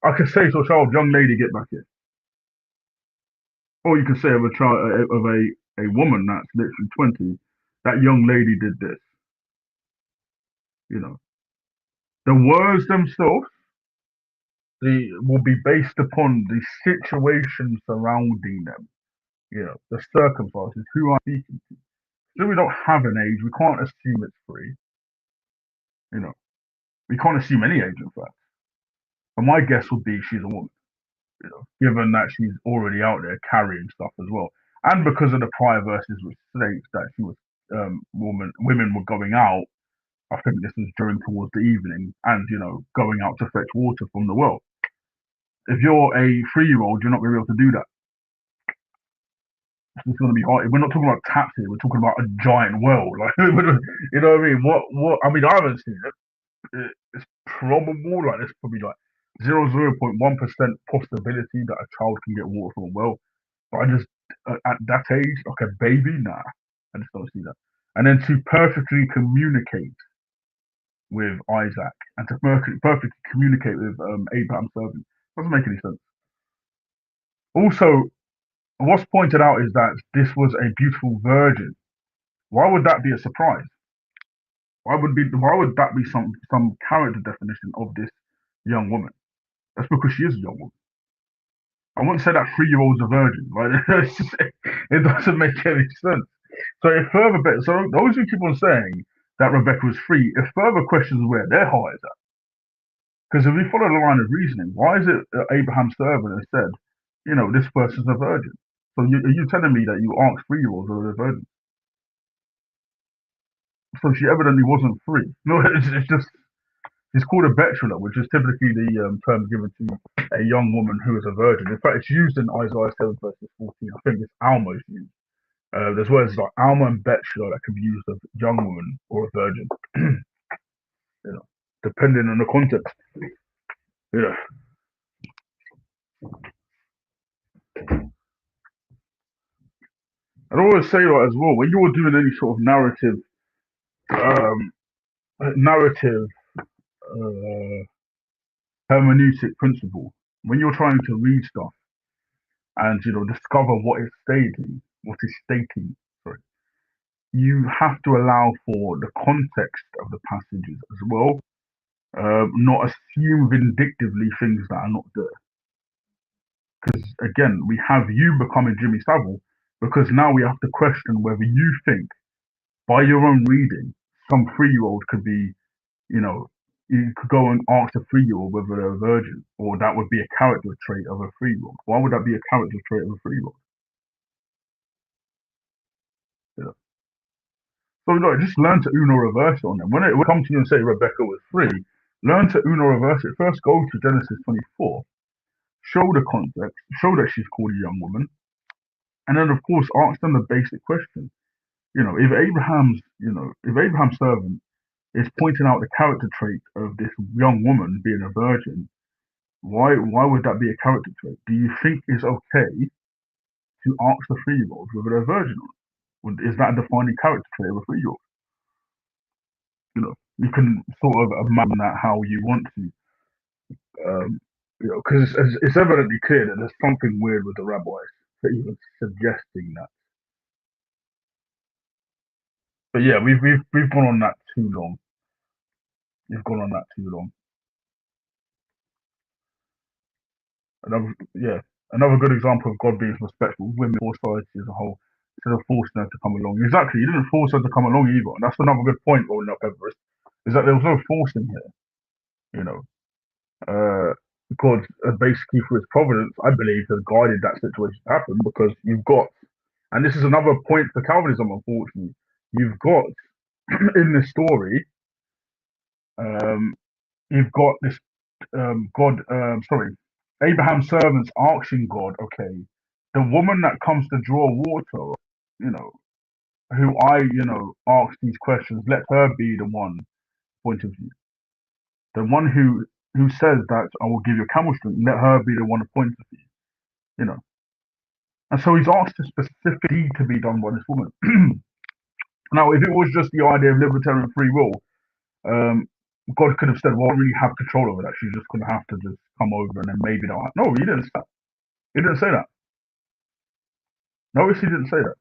I could say to a child, "Young lady, get back here," or you could say of a child of a woman that's literally 20, that young lady did this. You know, the words themselves they will be based upon the situation surrounding them. The circumstances, who I'm speaking to. So we don't have an age, we can't assume it's free. You know, we can't assume any age, in fact. But my guess would be she's a woman. Given that she's already out there carrying stuff as well, and because of the prior verses which states that she was women were going out. I think this was during towards the evening, and going out to fetch water from the well. If you're a 3-year-old, you're not going to be able to do that. It's going to be hard. We're not talking about taps here. We're talking about a giant well. Like, you know what I mean? What? I mean, I haven't seen it. It's probable. Like, it's probably like 0.1% possibility that a child can get water from a well. But I just at that age, like a baby, nah. I just don't see that. And then to perfectly communicate with Isaac and to perfectly communicate with Abraham's servant doesn't make any sense. Also, what's pointed out is that this was a beautiful virgin. Why would that be a surprise? Why would that be some character definition of this young woman? That's because she is a young woman. I wouldn't say that 3-year-old's a virgin, right? It doesn't make any sense. So if further, so those who keep on saying that Rebecca was free, if further questions where their heart is at, because if we follow the line of reasoning, why is it Abraham's servant has said, this person's a virgin? So are you telling me that you asked 3-year-olds whether they're virgins? So she evidently wasn't free. No, it's just it's called a betula, which is typically the term given to a young woman who is a virgin. In fact, it's used in Isaiah 7 verses 14. I think it's Alma is used. There's words like Alma and betula that can be used of young woman or a virgin, you know, depending on the context. Yeah. I'd always say that as well. When you're doing any sort of um, narrative uh, hermeneutic principle, when you're trying to read stuff and discover what is stating, sorry, you have to allow for the context of the passages as well. Not assume vindictively things that are not there. Because again, we have you becoming Jimmy Savile because now we have to question whether you think by your own reading some 3-year-old could be, you know, you could go and ask a 3-year-old whether they're a virgin, or that would be a character trait of a 3-year-old. Why would that be a character trait of a 3-year-old? Yeah. So no, just learn to Uno reverse it on them. When it comes to you and say Rebecca was free, learn to Uno reverse it. First, go to Genesis 24, show the context, show that she's called a young woman, and then of course ask them the basic question. If Abraham's servant is pointing out the character trait of this young woman being a virgin, why would that be a character trait? Do you think it's okay to ask the 3-year-old whether they're a virgin or not? Is that a defining character trait of a 3-year-old? You can sort of imagine that how you want to, because it's evidently clear that there's something weird with the rabbis for even suggesting that. But yeah, we've gone on that too long. We've gone on that too long. Another good example of God being respectful of women or society as a whole, instead of forcing her to come along. Exactly, you didn't force her to come along either. And that's another good point rolling up Everest, is that there was no forcing here. You know, God basically through his providence, I believe, has guided that situation to happen because you've got, and this is another point for Calvinism, unfortunately, you've got in this story, you've got this Abraham's servants asking God, okay, the woman that comes to draw water, you know, who ask these questions, let her be the one point of view. The one who says that I will give you a camel string, let her be the one point of view, you know. And so he's asked a specific deed to be done by this woman. Now, if it was just the idea of libertarian free will, God could have said, well, I don't really have control over that. She's just going to have to just come over and then maybe they'll have... No, he didn't say that. He didn't say that. Notice he didn't say that.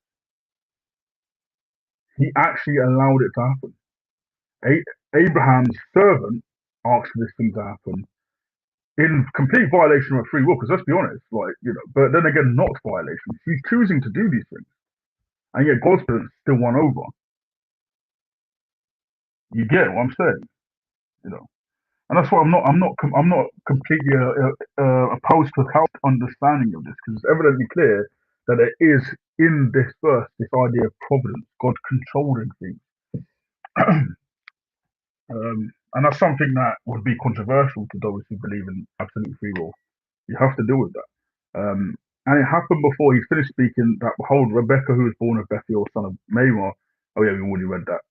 He actually allowed it to happen. Abraham's servant asked for this thing to happen in complete violation of free will, because let's be honest, but then again, not violation. She's choosing to do these things, and yet God's still won over. You get what I'm saying, and that's why I'm not completely opposed to a understanding of this, because it's evidently clear that it is in this verse this idea of providence, God controlling things. And that's something that would be controversial to those who believe in absolute free will. You have to deal with that. And it happened before he finished speaking that, behold, Rebecca, who was born of Bethuel, son of Mamre. Oh, yeah, we already read that.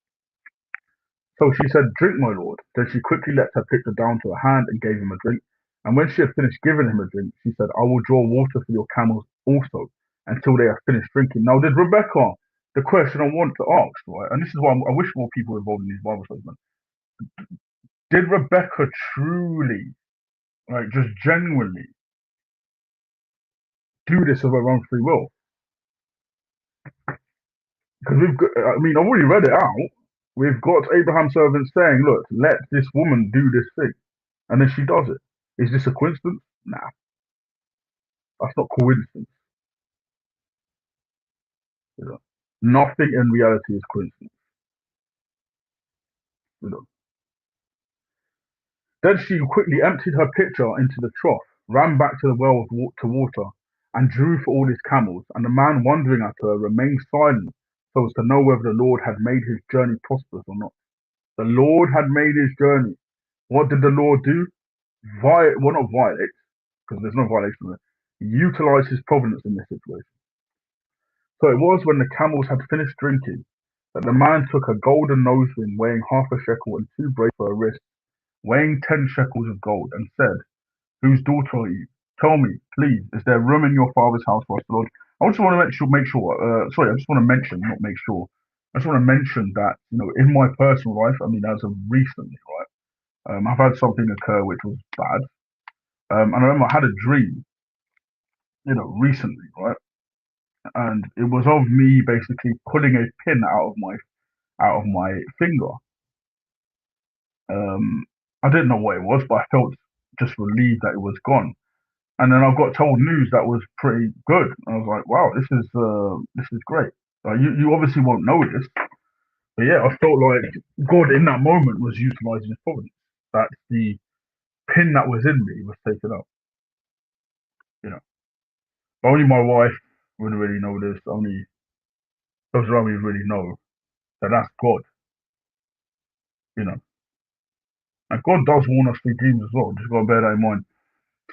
So she said, drink, my lord. Then she quickly let her pitcher down to her hand and gave him a drink. And when she had finished giving him a drink, she said, I will draw water for your camels also until they have finished drinking. Now, did Rebecca the question I want to ask, right, and this is why I wish more people were involved in these Bible studies, man. Did Rebecca truly, like, just genuinely do this of her own free will? Because we've got, I mean, I've already read it out. We've got Abraham's servant saying, look, let this woman do this thing. And then she does it. Is this a coincidence? Nah, that's not coincidence. You know? Nothing in reality is coincidence. You know? Then she quickly emptied her pitcher into the trough, ran back to the well to water, and drew for all his camels. And the man, wondering at her, remained silent so as to know whether the Lord had made his journey prosperous or not. The Lord had made his journey. What did the Lord do? Well, not violate, because there's no violation there. He utilized his providence in this situation. So it was when the camels had finished drinking that the man took a golden nose ring weighing half a shekel and two bracelets for a wrist, weighing 10 shekels of gold, and said, whose daughter are you? Tell me, please, is there room in your father's house for us to lodge? I just want to sorry, I just want to mention, not make sure, I just want to mention that, in my personal life, I mean, as of recently, right, I've had something occur which was bad. And I remember I had a dream, recently, right? And it was of me basically pulling a pin out of my finger. I didn't know what it was, but I felt just relieved that it was gone. And then I got told news that was pretty good. I was like, wow, this is great. You obviously won't know this, but yeah, I felt like God in that moment was utilizing His providence. That the pin that was in me was taken out. You know, only my wife would really know this. Only those around me really know that that's God. You know, and God does warn us through dreams as well. Just gotta bear that in mind.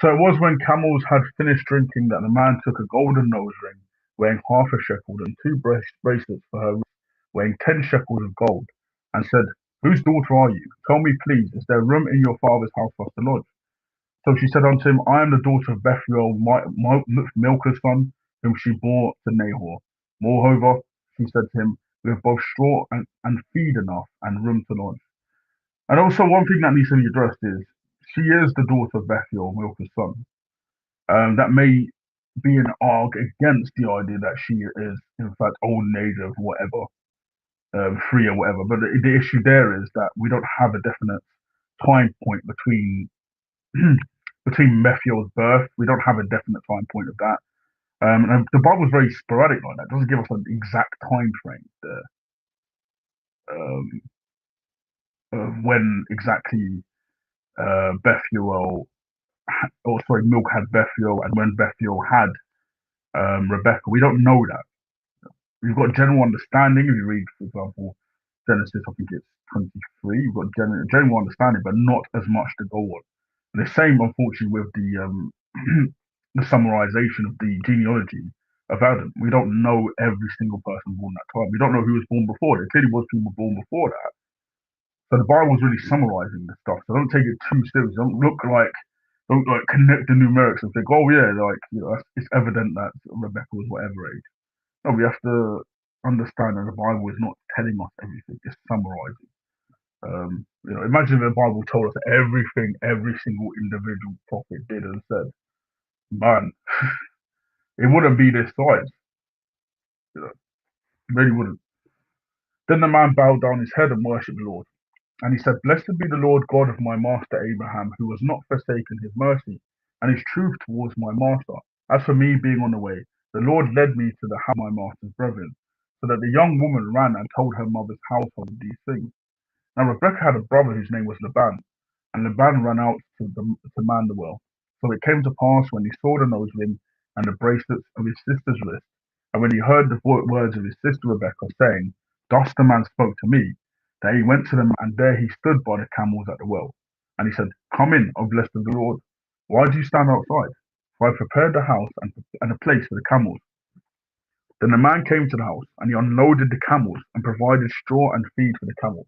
So it was when camels had finished drinking that the man took a golden nose ring weighing half a shekel and two bracelets for her weighing 10 shekels of gold, and said, whose daughter are you? Tell me, please, is there room in your father's house for us to lodge? So she said unto him, I am the daughter of Bethuel, Milcah's son, whom she bore to Nahor. Moreover, she said to him, we have both straw and feed enough and room to lodge. And also, one thing that needs to be addressed is she is the daughter of Bethuel, Milcah's son. That may be an arg against the idea that she is, in fact, old in age of whatever, free or whatever. But the issue there is that we don't have a definite time point between between Bethuel's birth. We don't have a definite time point of that. And the Bible's very sporadic like that. It doesn't give us an exact time frame there, um, of when exactly Bethuel, or sorry, Milk had Bethuel, and when Bethuel had Rebecca. We don't know that. We've got general understanding. If you read, for example, Genesis, I think it's 23. You've got general understanding, but not as much to go on. And the same, unfortunately, with the summarization of the genealogy of Adam. We don't know every single person born that time. We don't know who was born before. There clearly was people born before that. So the Bible's really summarizing the stuff. So don't take it too seriously. Don't connect the numerics and think, oh yeah, it's evident that Rebecca was whatever age. No, we have to understand that the Bible is not telling us everything; it's summarizing. Imagine if the Bible told us everything every single individual prophet did and said. Man, it wouldn't be this size. It really wouldn't. Then the man bowed down his head and worshipped the Lord. And he said, blessed be the Lord God of my master Abraham, who has not forsaken his mercy and his truth towards my master. As for me being on the way, the Lord led me to the house of my master's brethren, so that the young woman ran and told her mother's household these things. Now Rebekah had a brother whose name was Laban, and Laban ran out to man the well. So it came to pass when he saw the nose ring and the bracelets of his sister's wrist, and when he heard the words of his sister Rebekah, saying, thus the man spoke to me, that he went to them, and there he stood by the camels at the well. And he said, come in, O blessed of the Lord. Why do you stand outside? For I prepared the house and a place for the camels. Then the man came to the house, and he unloaded the camels, and provided straw and feed for the camels,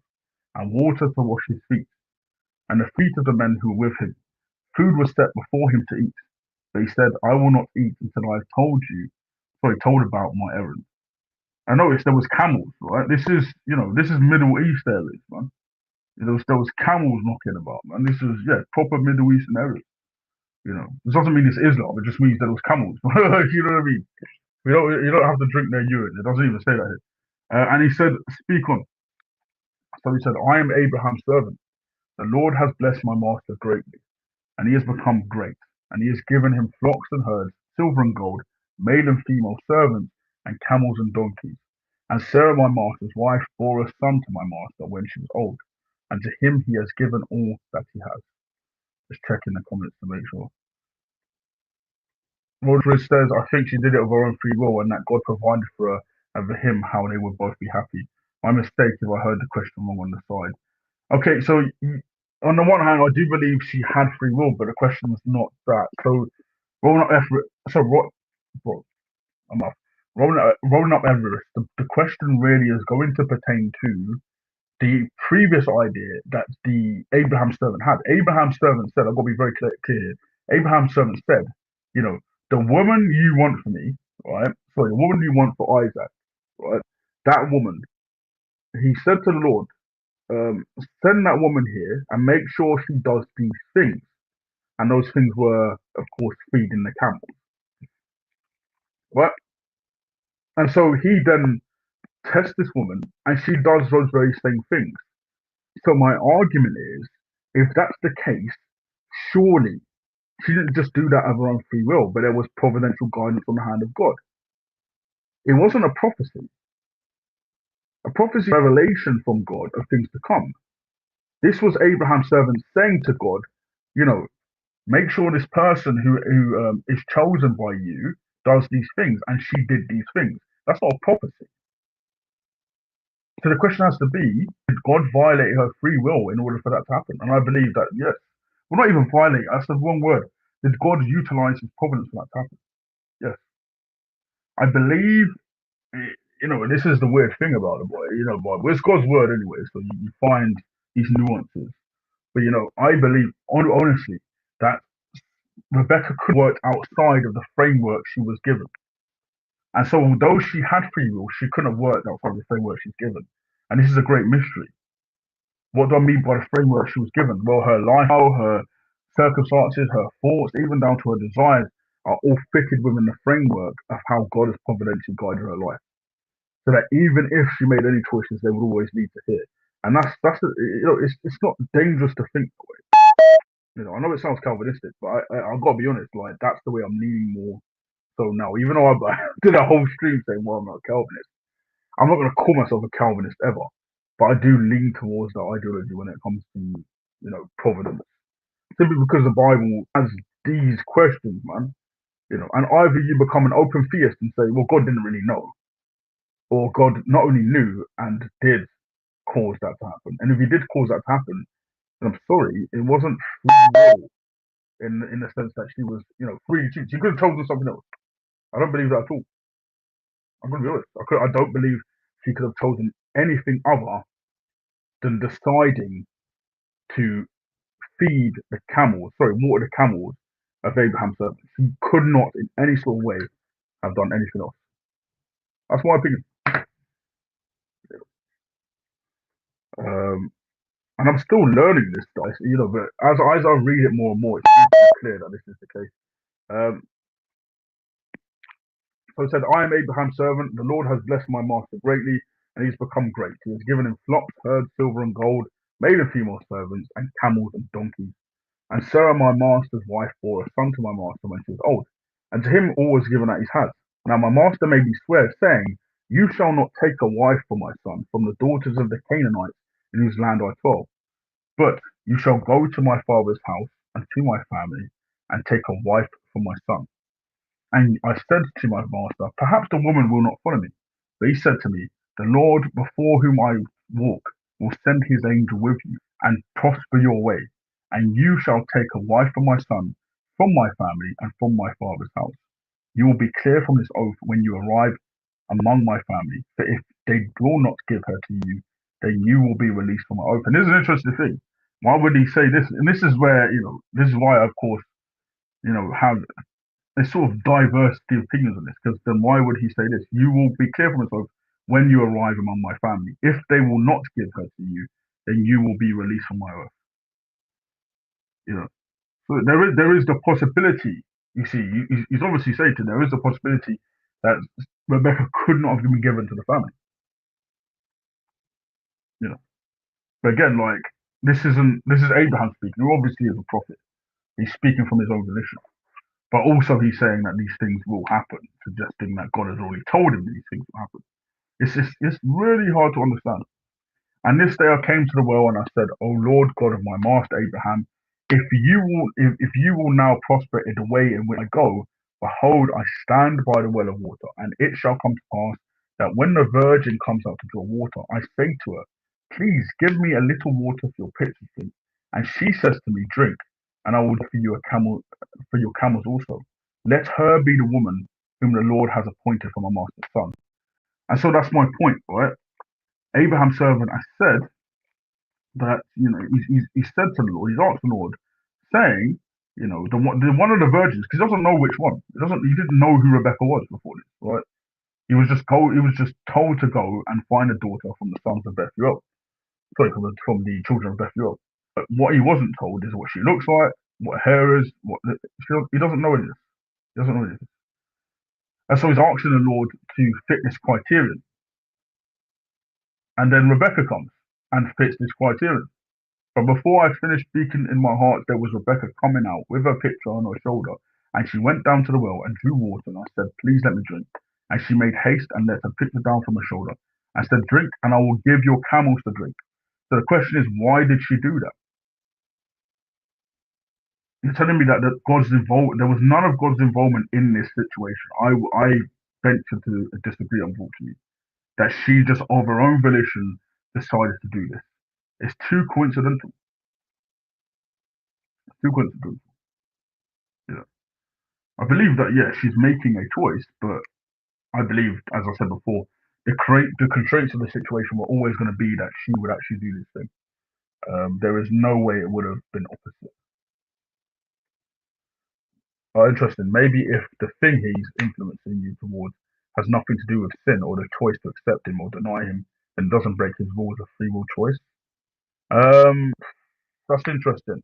and water to wash his feet, and the feet of the men who were with him. Food was set before him to eat, but he said, I will not eat until I have told about my errand. I noticed there was camels, right? This is Middle East areas, man. There was camels knocking about, man. This is, yeah, proper Middle Eastern areas. This doesn't mean it's Islam. It just means there was camels. You know what I mean? You don't have to drink their urine. It doesn't even say that here. And he said, "Speak on." So he said, "I am Abraham's servant. The Lord has blessed my master greatly, and he has become great, and he has given him flocks and herds, silver and gold, male and female servants, and camels and donkeys. And Sarah, my master's wife, bore a son to my master when she was old, and to him he has given all that he has." Just checking the comments to make sure. Rodriguez says, "I think she did it of her own free will, and that God provided for her and for him how they would both be happy. My mistake if I heard the question wrong on the side." Okay, so on the one hand, I do believe she had free will, but the question was not that. So rolling up Everest. So what? I'm off. Rolling up Everest. The question really is going to pertain to the previous idea that the Abraham servant had. Abraham's servant said, "I've got to be very clear." Abraham's servant said, "You know, the woman you want for me, right? Sorry, the woman you want for Isaac, right? That woman." He said to the Lord, "Send that woman here and make sure she does these things." And those things were, of course, feeding the camel, right? And so he then tests this woman, and she does those very same things. So my argument is, if that's the case, surely she didn't just do that of her own free will, but there was providential guidance on the hand of God. It wasn't a prophecy. A prophecy, revelation from God of things to come. This was Abraham's servant saying to God, you know, make sure this person who is chosen by you does these things, and she did these things. That's not a prophecy. So the question has to be, did God violate her free will in order for that to happen? And I believe that, yes. Well, not even violate, that's the wrong word. Did God utilize his providence for that to happen? Yes. I believe, this is the weird thing about the boy, Bible. It's God's word anyway, so you find these nuances. But, I believe, honestly, that Rebecca could work outside of the framework she was given. And so, although she had free will, she couldn't have worked outside of the framework she's given. And this is a great mystery. What do I mean by the framework she was given? Well, her lifestyle, her circumstances, her thoughts, even down to her desires, are all fitted within the framework of how God has providentially guided her life. So that even if she made any choices, they would always lead to here. And it's not dangerous to think that way. I know it sounds Calvinistic, but I've got to be honest. Like, that's the way I'm leaning more. So now, even though I did a whole stream saying, "Well, I'm not a Calvinist," I'm not going to call myself a Calvinist ever, but I do lean towards that ideology when it comes to, providence. Simply because the Bible has these questions, man. And either you become an open theist and say, "Well, God didn't really know," or God not only knew and did cause that to happen. And if he did cause that to happen, then I'm sorry, it wasn't free will in the sense that she was, free to choose. She could have chosen something else. I don't believe that at all. I'm going to be honest. I don't believe she could have chosen anything other than deciding to feed the camels, sorry, water the camels of Abraham's servants. He could not, in any sort of way, have done anything else. That's my opinion. Um, and I'm still learning this, guys. But as I read it more and more, it's clear that this is the case. Um, so it said, "I am Abraham's servant. The Lord has blessed my master greatly, and he's become great. He has given him flocks, herds, silver and gold, male and female servants, and camels and donkeys. And Sarah, my master's wife, bore a son to my master when she was old, and to him all was given that he had. Now my master made me swear, saying, You shall not take a wife for my son from the daughters of the Canaanites in whose land I dwell, but you shall go to my father's house and to my family, and take a wife for my son. And I said to my master, Perhaps the woman will not follow me. But he said to me, The Lord before whom I walk will send his angel with you, and prosper your way. And you shall take a wife for my son, from my family, and from my father's house. You will be clear from this oath when you arrive among my family, for if they will not give her to you, then you will be released from my oath. And this is an interesting thing. Why would he say this? And this is where, this is why, of course, have a sort of diversity of opinions on this, because then why would he say this? You will be clear from this oath when you arrive among my family. If they will not give her to you, then you will be released from my earth. You know, so there is the possibility. You see, he's obviously saying there is the possibility that Rebecca could not have been given to the family. You know, but again, like this is Abraham speaking, who obviously is a prophet. He's speaking from his own volition, but also he's saying that these things will happen, suggesting that God has already told him these things will happen. It's really hard to understand. And this day I came to the well and I said, O Lord God of my master Abraham, if you will now prosper in the way in which I go, behold, I stand by the well of water, and it shall come to pass that when the virgin comes out to draw water, I say to her, please give me a little water for your pitcher drink. And she says to me, drink, and I will give you a camel for your camels also. Let her be the woman whom the Lord has appointed for my master's son. And so that's my point, right? Abraham's servant, I said that he said to the Lord, he's asked the Lord, saying, the one of the virgins, because he doesn't know which one. He didn't know who Rebecca was before this, right? He was just told to go and find a daughter from the sons of Bethuel. Sorry, from the children of Bethuel. But what he wasn't told is what she looks like, what her hair is, he doesn't know any of this. He doesn't know any of this. And so he's asking the Lord to fit this criterion. And then Rebecca comes and fits this criterion. But before I finished speaking in my heart, there was Rebecca coming out with her pitcher on her shoulder, and she went down to the well and drew water, and I said, please let me drink. And she made haste and let her pitcher down from her shoulder, and said, drink, and I will give your camels to drink. So the question is, why did she do that? You're telling me that God's involved. There was none of God's involvement in this situation. I venture to disagree, unfortunately. That she just of her own volition decided to do this. It's too coincidental. Too coincidental. Yeah. I believe that, yeah, she's making a choice, but I believe, as I said before, the constraints of the situation were always going to be that she would actually do this thing. There is no way it would have been opposite. Interesting. Maybe if the thing he's influencing you towards has nothing to do with sin or the choice to accept him or deny him, then doesn't break his rules of free will choice. Um, that's interesting.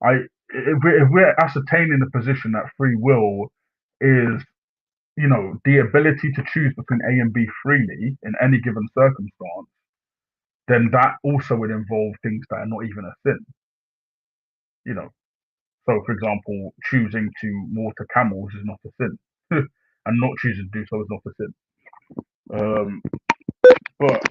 If we're ascertaining the position that free will is, the ability to choose between A and B freely in any given circumstance, then that also would involve things that are not even a sin. You know, so for example, choosing to water camels is not a sin, and not choosing to do so is not a sin. Um, but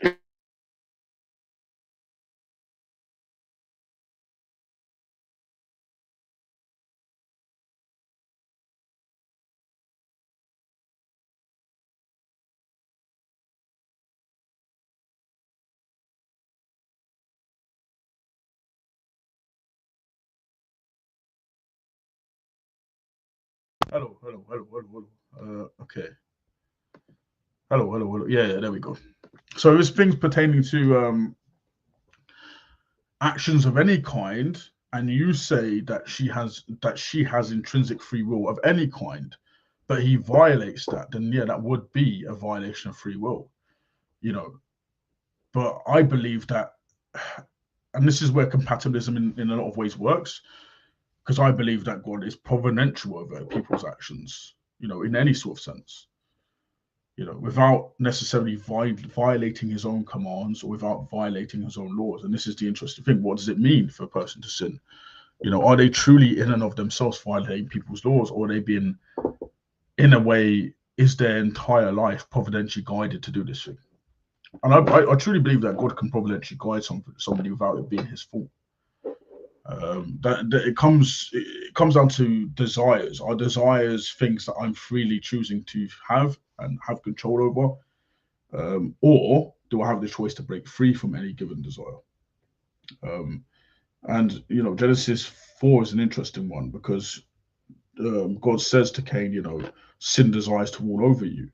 hello, hello, hello, hello, hello. Okay. Hello, hello, hello. Yeah, yeah, there we go. So there's things pertaining to actions of any kind, and you say that she has intrinsic free will of any kind, but he violates that, then yeah, that would be a violation of free will, you know. But I believe that, and this is where compatibilism in a lot of ways works, because I believe that God is providential over people's actions, in any sort of sense, without necessarily violating his own commands or without violating his own laws. And this is the interesting thing. What does it mean for a person to sin? Are they truly in and of themselves violating people's laws, or are they being, in a way, is their entire life providentially guided to do this thing? And I truly believe that God can providentially guide somebody without it being his fault. That it comes down to desires. Are desires things that I'm freely choosing to have and have control over, or do I have the choice to break free from any given desire? And Genesis 4 is an interesting one, because God says to Cain, sin desires to rule over you,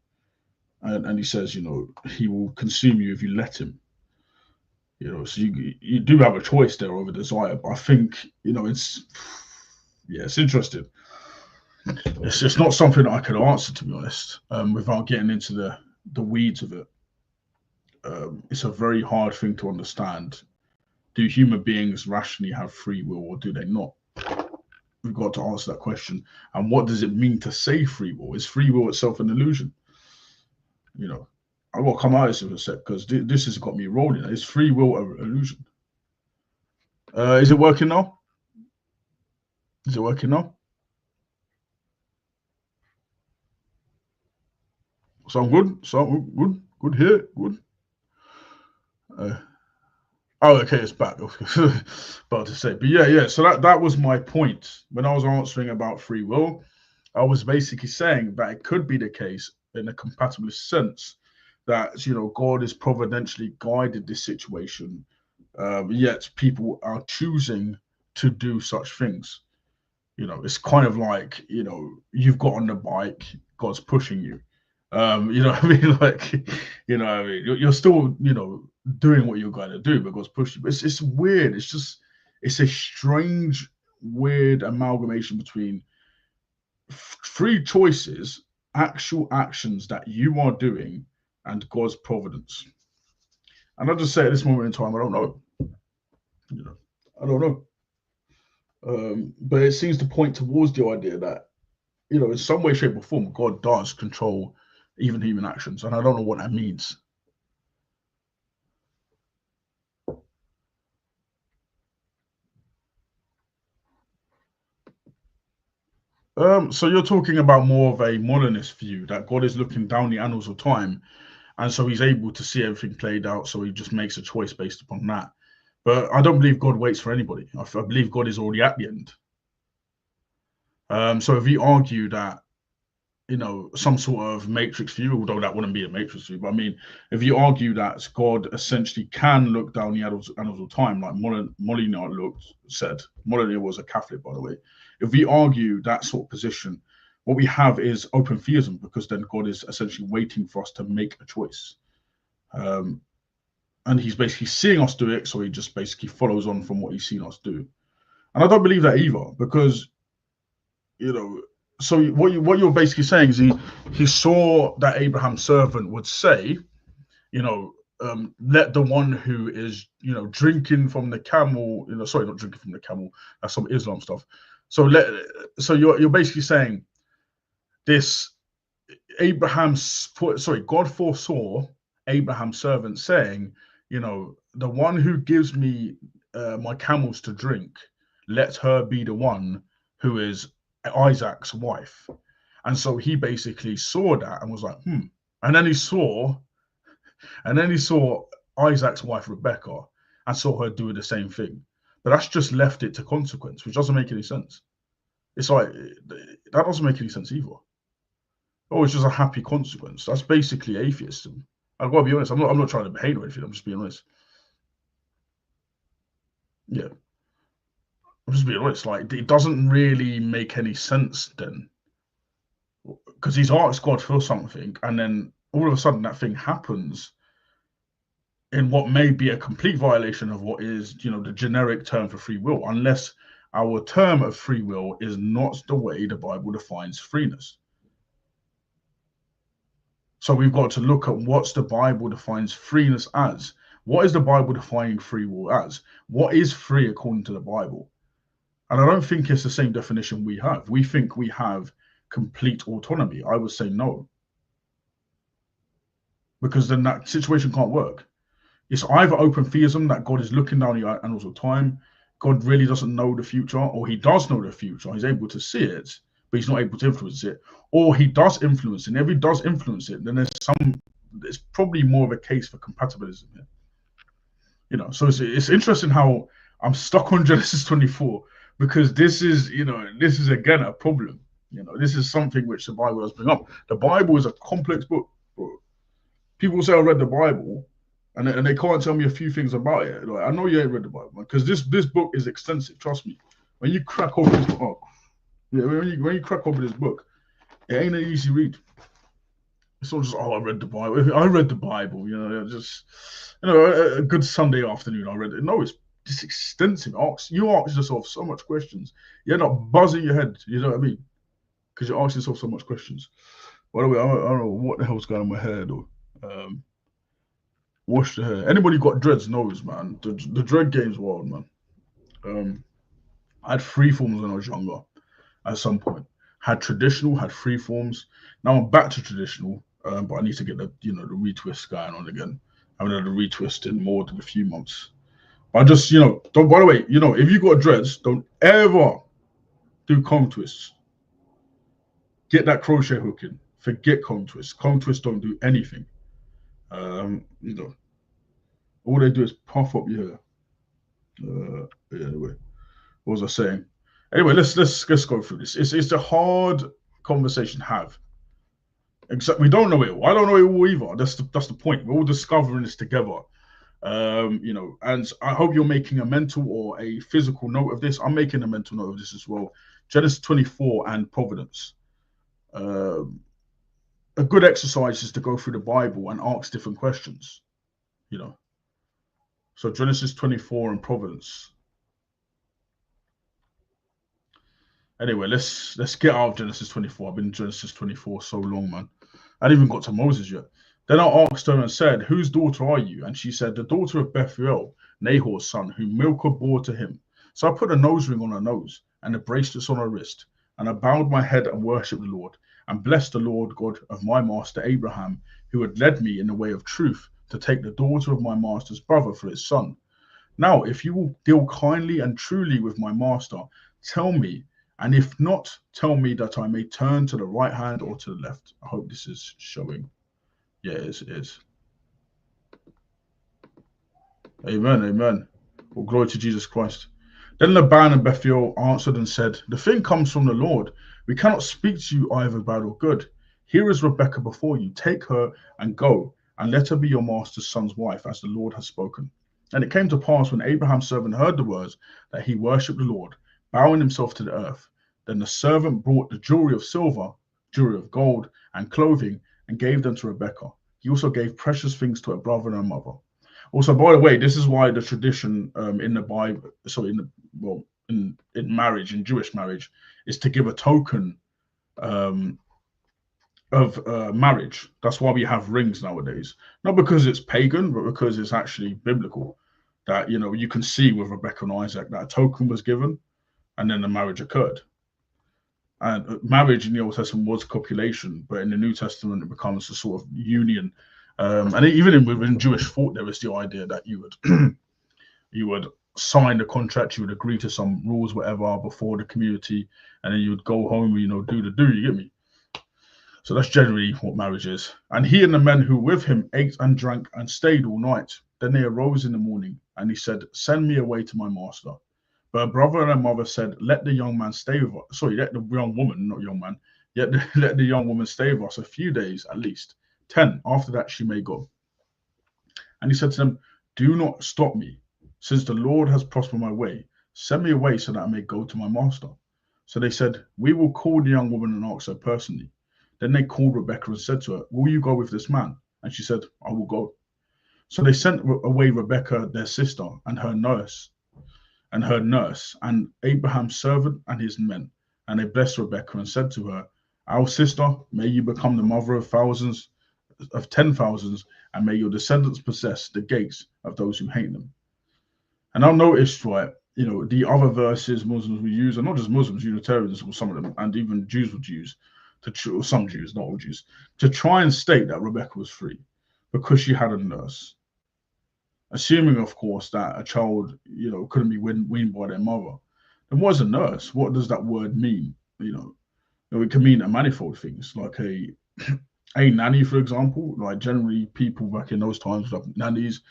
and he says, he will consume you if you let him. So you do have a choice there over desire, but I think it's interesting. It's not something that I could answer, to be honest, without getting into the weeds of it. it's a very hard thing to understand. Do human beings rationally have free will, or do they not? We've got to answer that question. And what does it mean to say free will? Is free will itself an illusion? You know, I've got to come out of this for a sec because this has got me rolling. Is free will an illusion? Is it working now? Is it working now? Sound good? Sound good? Good here? Good? Uh, oh, okay, it's back. About to say, but yeah. So that was my point when I was answering about free will. I was basically saying that it could be the case in a compatibilist sense that God is providentially guided this situation, yet people are choosing to do such things. It's kind of like you've got on the bike, God's pushing you. You know what I mean? Like, what I mean? You're still, doing what you're going to do, but God's pushing you. But it's weird. It's a strange, weird amalgamation between free choices, actual actions that you are doing, and God's providence. And I'll just say at this moment in time, I don't know. I don't know. But it seems to point towards the idea that, in some way, shape, or form, God does control even human actions. And I don't know what that means. So you're talking about more of a modernist view that God is looking down the annals of time, and so he's able to see everything played out, so he just makes a choice based upon that. But I don't believe God waits for anybody. I believe God is already at the end. So if you argue that, some sort of matrix view, although that wouldn't be a matrix view, but I mean, if you argue that God essentially can look down the annals of time, like Molyneux said, Molyneux was a Catholic, by the way. If we argue that sort of position, what we have is open theism, because then God is essentially waiting for us to make a choice. And he's basically seeing us do it, so he just basically follows on from what he's seen us do. And I don't believe that either, because so what you're basically saying is he saw that Abraham's servant would say, let the one who is drinking from the camel, sorry, not drinking from the camel, that's some Islam stuff. So you're basically saying this God foresaw Abraham's servant saying, the one who gives me my camels to drink, let her be the one who is Isaac's wife. And so he basically saw that and was like, And then he saw Isaac's wife Rebecca and saw her doing the same thing. But that's just left it to consequence, which doesn't make any sense. It's like that doesn't make any sense either. Oh, it's just a happy consequence. That's basically atheism. I've got to be honest. I'm not trying to hate or anything. I'm just being honest. Yeah. I'm just being honest. Like, it doesn't really make any sense then, because he's asked God for something, and then all of a sudden that thing happens in what may be a complete violation of what is, the generic term for free will, unless our term of free will is not the way the Bible defines freeness. So we've got to look at what's the Bible defines freeness as. What is the Bible defining free will as? What is free according to the Bible? And I don't think it's the same definition we have. We think we have complete autonomy. I would say no. Because then that situation can't work. It's either open theism, that God is looking down the annals of time, God really doesn't know the future, or he does know the future, he's able to see it, but he's not able to influence it, or he does influence it. And if he does influence it, then there's probably more of a case for compatibilism here. So it's interesting how I'm stuck on Genesis 24, because this is again a problem. This is something which the Bible does bring up. The Bible is a complex book. People say I read the Bible, and they can't tell me a few things about it. Like, I know you ain't read the Bible, because this book is extensive. Trust me. When you crack open this book, when you crack open this book, it ain't an easy read. It's not just, I read the Bible. I read the Bible. Just a good Sunday afternoon. I read it. No, it's just extensive. You ask yourself so much questions. You end up buzzing your head. You know what I mean? Because you ask yourself so much questions. By the way, I don't know what the hell's going on in my head. Wash the hair. Anybody got dreads knows, man. The dread game's wild, man. I had free forms when I was younger. At some point, had traditional, had free forms. Now I'm back to traditional, but I need to get the retwist going on again. I haven't had a retwist in more than a few months. I just don't. By the way, if you got dreads, don't ever do comb twists. Get that crochet hook in. Forget comb twists. Comb twists don't do anything. All they do is puff up your hair. Anyway, what was I saying? Anyway, let's go through this. It's a hard conversation to have. Except we don't know it all. I don't know it all either. That's the point. We're all discovering this together. And I hope you're making a mental or a physical note of this. I'm making a mental note of this as well. Genesis 24 and Providence. A good exercise is to go through the Bible and ask different questions. So Genesis 24 and Providence. Anyway, let's get out of Genesis 24. I've been in Genesis 24 so long, man. I hadn't even got to Moses yet. Then I asked her and said, whose daughter are you? And she said, the daughter of Bethuel, Nahor's son, whom Milcah bore to him. So I put a nose ring on her nose and the bracelets on her wrist. And I bowed my head and worshipped the Lord and blessed the Lord God of my master Abraham, who had led me in the way of truth to take the daughter of my master's brother for his son. Now, if you will deal kindly and truly with my master, tell me, and if not, tell me that I may turn to the right hand or to the left. I hope this is showing. Yeah, it is. Amen, amen. Well, glory to Jesus Christ. Then Laban and Bethuel answered and said, the thing comes from the Lord. We cannot speak to you either bad or good. Here is Rebekah before you. Take her and go, and let her be your master's son's wife, as the Lord has spoken. And it came to pass when Abraham's servant heard the words that he worshipped the Lord, bowing himself to the earth. Then the servant brought the jewelry of silver, jewelry of gold, and clothing, and gave them to Rebekah. He also gave precious things to her brother and her mother. Also, by the way, this is why the tradition in the Bible, so in marriage, in Jewish marriage, is to give a token of marriage. That's why we have rings nowadays. Not because it's pagan, but because it's actually biblical. That you can see with Rebekah and Isaac that a token was given, and then the marriage occurred. And marriage in the Old Testament was copulation, but in the New Testament it becomes a sort of union. And even within Jewish thought, there is the idea that you would sign the contract, you would agree to some rules, whatever, before the community, and then you would go home, do the do. You get me? So that's generally what marriage is. And he and the men who were with him ate and drank and stayed all night. Then they arose in the morning, and he said, "Send me away to my master." But her brother and her mother said, let the young man stay with us. Sorry, let the young woman, not young man, let the young woman stay with us a few days at least. 10, after that she may go. And he said to them, do not stop me, since the Lord has prospered my way. Send me away so that I may go to my master. So they said, we will call the young woman and ask her personally. Then they called Rebekah and said to her, will you go with this man? And she said, I will go. So they sent away Rebekah, their sister, and her nurse, and Abraham's servant and his men. And they blessed Rebekah and said to her, our sister, may you become the mother of thousands, of 10,000s, and may your descendants possess the gates of those who hate them. And I've noticed, right, the other verses Muslims will use, and not just Muslims, Unitarians, or some of them, and even Jews would use, or some Jews, not all Jews, to try and state that Rebekah was free because she had a nurse. Assuming, of course, that a child, couldn't be weaned by their mother. And what is a nurse? What does that word mean? It can mean a manifold things, like a nanny, for example. Like generally, people back in those times would have nannies.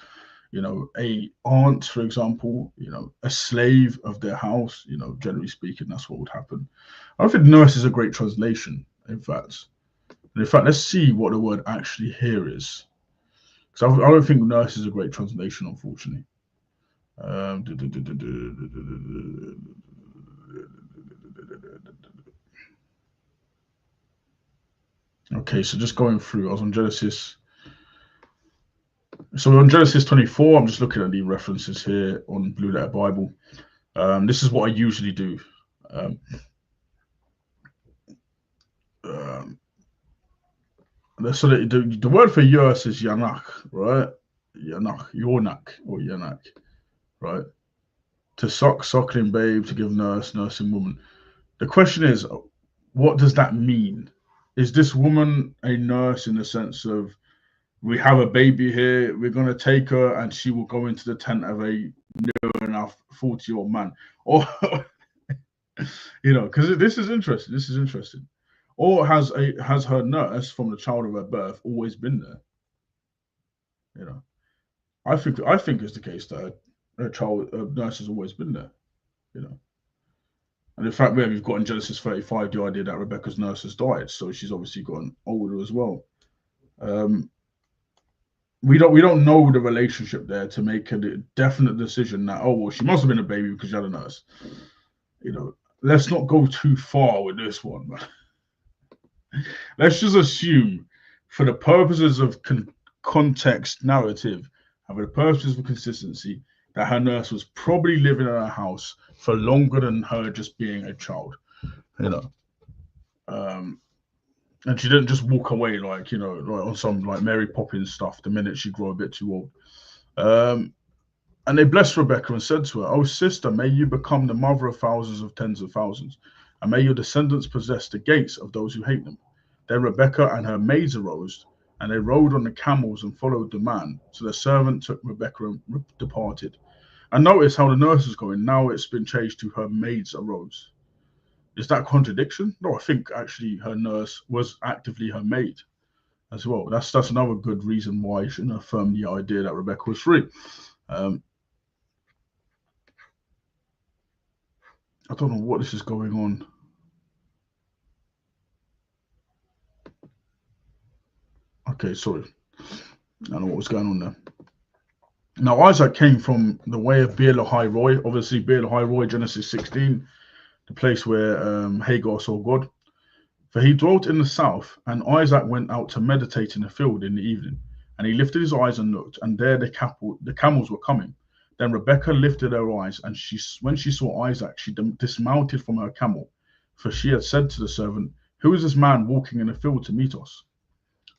A aunt, for example. A slave of their house. Generally speaking, that's what would happen. I don't think nurse is a great translation. In fact, let's see what the word actually here is. Because I don't think nurse is a great translation, unfortunately. Okay, so just going through, I was on Genesis. So we're on Genesis 24. I'm just looking at the references here on Blue Letter Bible. This is what I usually do. So the word for Yos is Yanach, right? Yanak, right? To suck, suckling babe, to give nurse, nursing woman. The question is, what does that mean? Is this woman a nurse in the sense of we have a baby here, we're going to take her and she will go into the tent of a near enough 40-year-old man? Or, because this is interesting. This is interesting. Or has her nurse from the child of her birth always been there? I think it's the case that a nurse has always been there. And in fact, we've got in Genesis 35 the idea that Rebecca's nurse has died, so she's obviously gotten older as well. We don't know the relationship there to make a definite decision that she must have been a baby because she had a nurse. Let's not go too far with this one, man. Let's just assume, for the purposes of context narrative and for the purposes of consistency, that her nurse was probably living in her house for longer than her just being a child, and she didn't just walk away like on some like Mary Poppins stuff the minute she grew a bit too old. And they blessed Rebecca and said to her, "Oh sister, may you become the mother of thousands of tens of thousands, and may your descendants possess the gates of those who hate them." Then Rebecca and her maids arose, and they rode on the camels and followed the man. So the servant took Rebecca and departed. And notice how the nurse is going. Now it's been changed to her maids arose. Is that contradiction? No, I think actually her nurse was actively her maid as well. That's another good reason why you shouldn't affirm the idea that Rebecca was free. I don't know what this is going on. Okay, sorry. I don't know what was going on there. Now, Isaac came from the way of Beer Lahai Roi. Obviously, Beer Lahai Roi, Genesis 16, the place where Hagar saw God. For he dwelt in the south, and Isaac went out to meditate in the field in the evening. And he lifted his eyes and looked, and there the camels were coming. Then Rebekah lifted her eyes, and when she saw Isaac, she dismounted from her camel. For she had said to the servant, "Who is this man walking in the field to meet us?"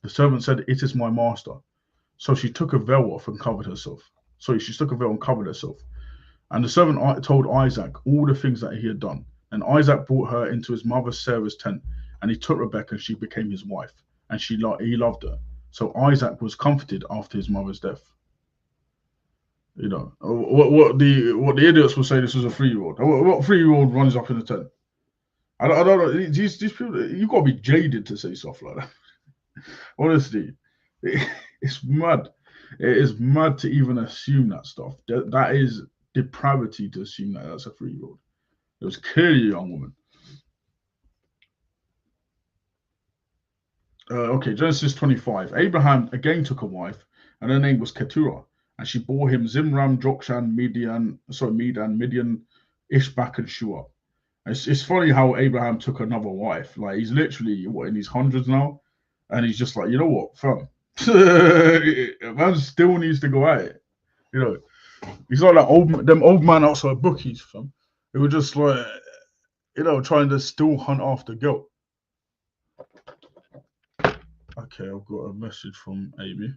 The servant said, "It is my master." So she took a veil off and covered herself. She took a veil and covered herself. And the servant told Isaac all the things that he had done. And Isaac brought her into his mother Sarah's tent, and he took Rebekah, and she became his wife, and he loved her. So Isaac was comforted after his mother's death. What the idiots will say this was a 3-year-old. What 3-year-old runs up in the tent? I don't know. These people, you've got to be jaded to say stuff like that. Honestly, it's mad. It is mad to even assume that stuff. That is depravity to assume that that's a 3-year-old. It was clearly a young woman. Okay, Genesis 25. Abraham again took a wife, and her name was Keturah, and she bore him Zimram, Jokshan, Midian, Ishbak, and Shua. It's funny how Abraham took another wife. Like, he's literally in his hundreds now, and he's just like, you know what, fam, man still needs to go at it. He's like them old man outside bookies, fam. They were just like, trying to still hunt after girl. Okay, I've got a message from Amy.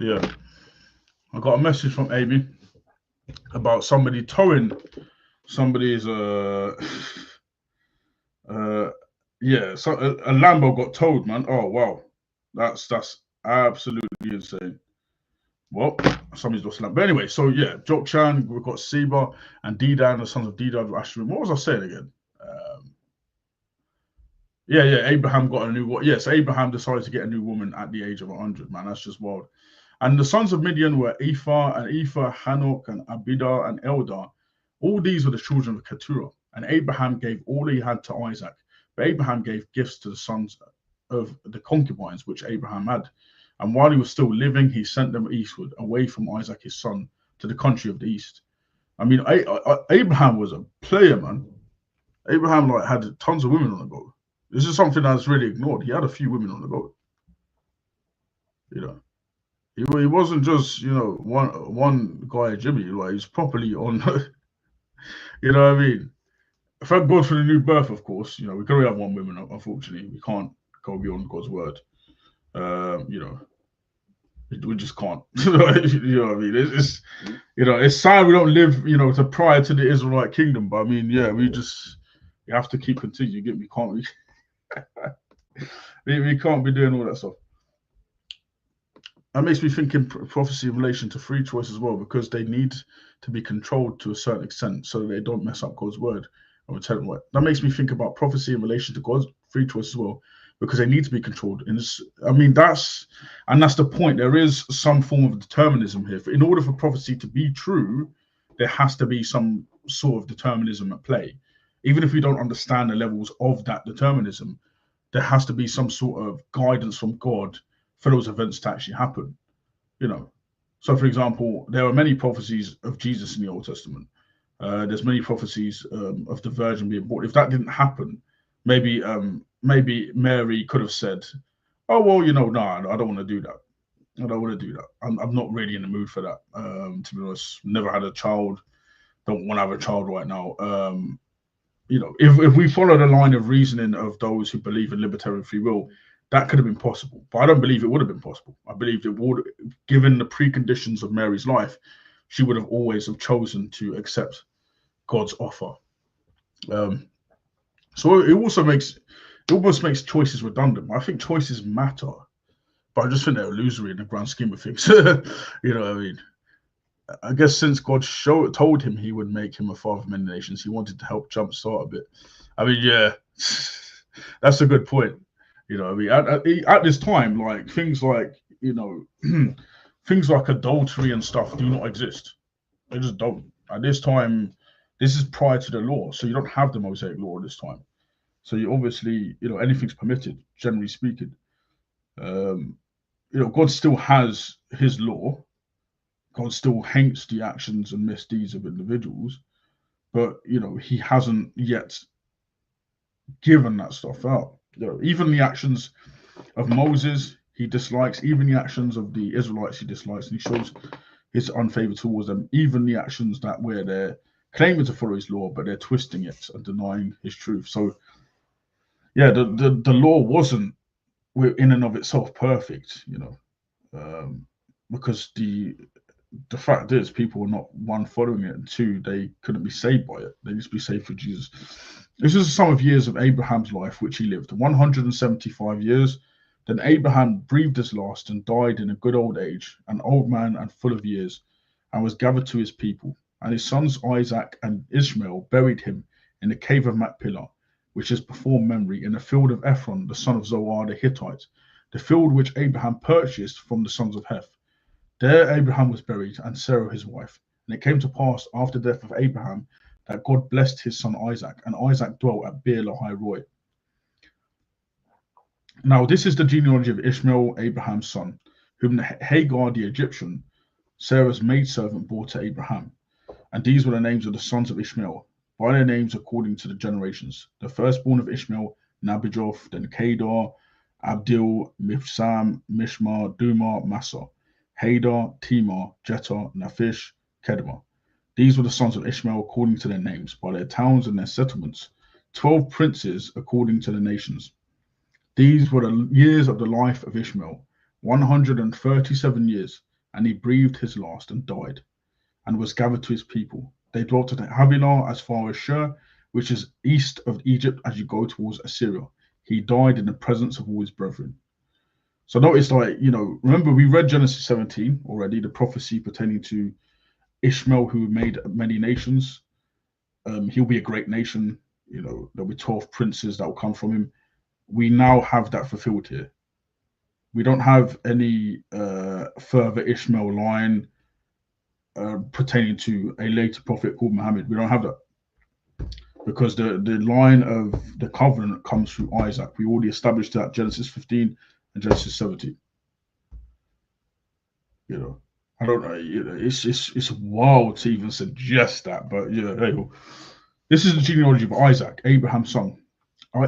Yeah, I got a message from Amy about somebody towing somebody's so a Lambo got towed, man. Oh wow, that's absolutely insane. Well, somebody's lost Lambo. But anyway, so yeah, Jokshan, we've got Seba and Dedan, the sons of Dedan of Ashrim. What was I saying again? Abraham got a new one. Yes, Abraham decided to get a new woman at the age of 100, man. That's just wild. And the sons of Midian were Ephah, Hanok, and Abidah, and Eldar. All these were the children of Keturah. And Abraham gave all he had to Isaac. But Abraham gave gifts to the sons of the concubines which Abraham had. And while he was still living, he sent them eastward, away from Isaac his son, to the country of the east. I mean, Abraham was a player, man. Abraham had tons of women on the go. This is something that's really ignored. He had a few women on the go. You know, he wasn't just one guy, Jimmy. Like he's properly on. You know what I mean? Thank God for the new birth, of course. You know, we can only have one woman. Unfortunately, we can't go beyond God's word. You know, we just can't. You know what I mean? It's it's sad we don't live to prior to the Israelite kingdom. But I mean, yeah, we have to keep continuing. We can't be doing all that stuff. That makes me think in prophecy in relation to free choice as well, because they need to be controlled to a certain extent so they don't mess up God's word. That makes me think about prophecy in relation to God's free choice as well, because they need to be controlled. And that's the point. There is some form of determinism here. In order for prophecy to be true, there has to be some sort of determinism at play. Even if we don't understand the levels of that determinism, there has to be some sort of guidance from God for those events to actually happen. So for example, there are many prophecies of Jesus in the Old Testament. There's many prophecies of the Virgin being born. If that didn't happen, maybe Mary could have said, "Oh well, no, I don't want to do that. I don't want to do that. I'm not really in the mood for that. To be honest, never had a child. Don't want to have a child right now." If we follow the line of reasoning of those who believe in libertarian free will, that could have been possible. But I don't believe it would have been possible. I believe it would, given the preconditions of Mary's life, she would have always have chosen to accept God's offer. So it almost makes choices redundant. I think choices matter, but I just think they're illusory in the grand scheme of things. You know what I mean? I guess since God told him he would make him a father of many nations, he wanted to help jumpstart a bit. I mean, yeah, that's a good point. I mean, at this time, like things like things like adultery and stuff do not exist. They just don't. At this time, this is prior to the law, so you don't have the Mosaic law at this time. So you obviously, anything's permitted, generally speaking. God still has his law. God still hates the actions and misdeeds of individuals, but he hasn't yet given that stuff out. Even the actions of Moses he dislikes, even the actions of the Israelites he dislikes, and he shows his unfavor towards them. Even the actions where they're claiming to follow his law, but they're twisting it and denying his truth. So, yeah, the law wasn't in and of itself perfect, because the fact is people were not, one, following it, and two, they couldn't be saved by it. They need to be saved through Jesus. This is the sum of years of Abraham's life, which he lived 175 years. Then Abraham breathed his last and died in a good old age, an old man and full of years, and was gathered to his people. And his sons Isaac and Ishmael buried him in the cave of Machpelah, which is before memory, in the field of Ephron, the son of Zohar the Hittite, the field which Abraham purchased from the sons of Heth. There Abraham was buried, and Sarah his wife. And it came to pass after the death of Abraham that God blessed his son Isaac, and Isaac dwelt at Beer Lahai Roi. Now this is the genealogy of Ishmael, Abraham's son, whom Hagar the Egyptian, Sarah's maidservant, bore to Abraham. And these were the names of the sons of Ishmael, by their names according to the generations. The firstborn of Ishmael, Nabijoth, then Kedar, Abdil, Mibsam, Mishma, Duma, Massa, Hadar, Timar, Jetah, Naphish, Kedma. These were the sons of Ishmael according to their names, by their towns and their settlements, 12 princes according to the nations. These were the years of the life of Ishmael, 137 years, and he breathed his last and died, and was gathered to his people. They dwelt at Havilah as far as Shur, which is east of Egypt as you go towards Assyria. He died in the presence of all his brethren. So notice, remember we read Genesis 17 already, the prophecy pertaining to Ishmael, who made many nations. He'll be a great nation. There'll be 12 princes that will come from him. We now have that fulfilled here. We don't have any further Ishmael line pertaining to a later prophet called Muhammad. We don't have that, because the line of the covenant comes through Isaac. We already established that, Genesis 15 and Genesis 17. I don't know. It's wild to even suggest that, but yeah, there you go. This is the genealogy of Isaac, Abraham's son.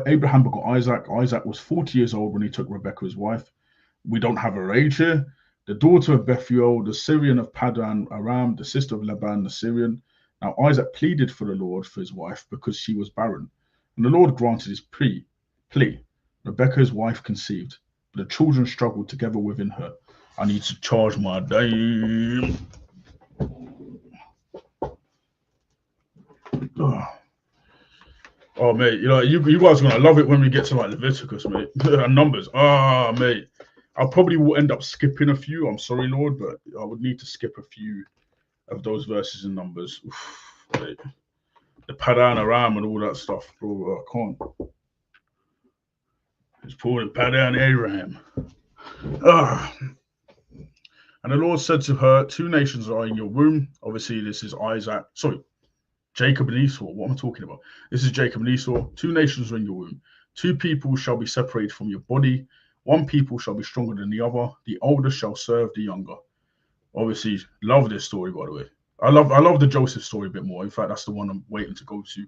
Abraham begot Isaac. Isaac was 40 years old when he took Rebekah as wife. We don't have her age here. The daughter of Bethuel, the Syrian of Padan Aram, the sister of Laban, the Syrian. Now Isaac pleaded for the Lord for his wife because she was barren. And the Lord granted his plea. Rebekah's wife conceived, but the children struggled together within her. I need to charge my dame. Oh, mate, you guys are gonna love it when we get to like Leviticus, mate, and Numbers. Mate, I probably will end up skipping a few. I'm sorry, Lord, but I would need to skip a few of those verses in Numbers. Mate. The Padan Aram and all that stuff, bro. I can't. It's Paul and Padan Aram. And the Lord said to her, 2 nations are in your womb. Obviously, this is Jacob and Esau. What am I talking about? This is Jacob and Esau. 2 nations are in your womb. 2 people shall be separated from your body. 1 people shall be stronger than the other. The older shall serve the younger. Obviously, love this story, by the way. I love the Joseph story a bit more. In fact, that's the one I'm waiting to go to.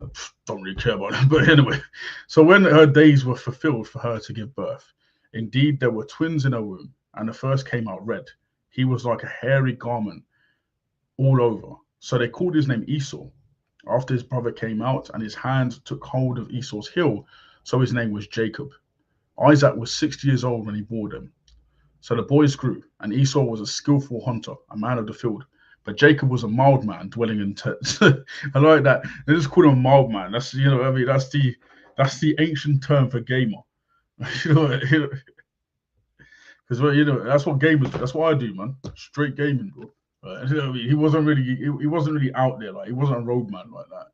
I don't really care about it. But anyway, so when her days were fulfilled for her to give birth, indeed there were twins in her womb, and the first came out red. He was like a hairy garment all over. So they called his name Esau. After his brother came out, and his hand took hold of Esau's heel, so his name was Jacob. Isaac was 60 years old when he bore them. So the boys grew, and Esau was a skillful hunter, a man of the field. But Jacob was a mild man, dwelling in tents. I like that. They just call him a mild man. That's that's the ancient term for gamer. Because that's what gamers do. That's what I do, man. Straight gaming, bro. He wasn't really out there, like he wasn't a roadman like that.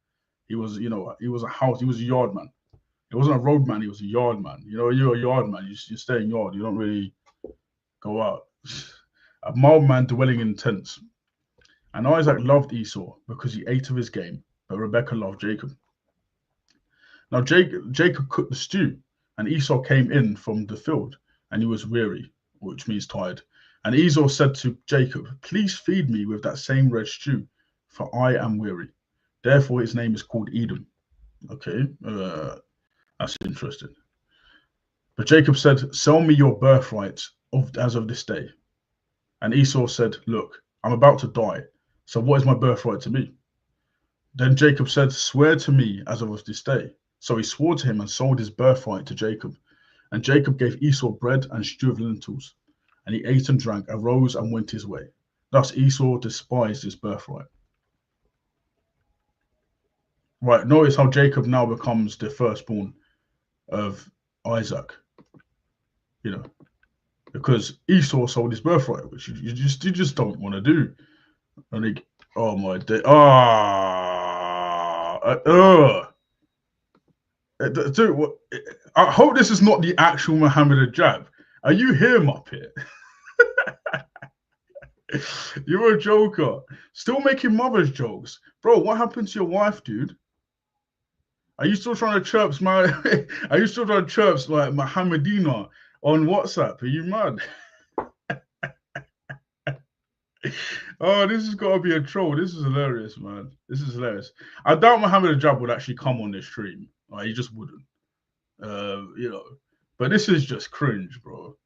He was, he was a yard man. He wasn't a roadman, he was a yard man. You're a yard man. You stay in yard. You don't really go out. A mild man dwelling in tents. And Isaac loved Esau because he ate of his game, but Rebekah loved Jacob. Now Jacob cooked the stew, and Esau came in from the field, and he was weary, which means tired. And Esau said to Jacob, please feed me with that same red stew, for I am weary. Therefore his name is called Edom. Okay, that's interesting. But Jacob said, sell me your birthright as of this day. And Esau said, look, I'm about to die, so what is my birthright to me? Then Jacob said, swear to me as of this day. So he swore to him and sold his birthright to Jacob. And Jacob gave Esau bread and stew of lentils. And he ate and drank, arose and went his way. Thus Esau despised his birthright. Right, notice how Jacob now becomes the firstborn of Isaac. Because Esau sold his birthright, which you just don't want to do. And oh my day. Dude, I hope this is not the actual Muhammad Hijab. Are you here, Muppet? You're a joker. Still making mother's jokes. Bro, what happened to your wife, dude? Are you still trying to chirps like Muhammadina on WhatsApp? Are you mad? Oh, this has got to be a troll. This is hilarious, man. This is hilarious. I doubt Muhammad Hijab would actually come on this stream. He just wouldn't. But this is just cringe, bro.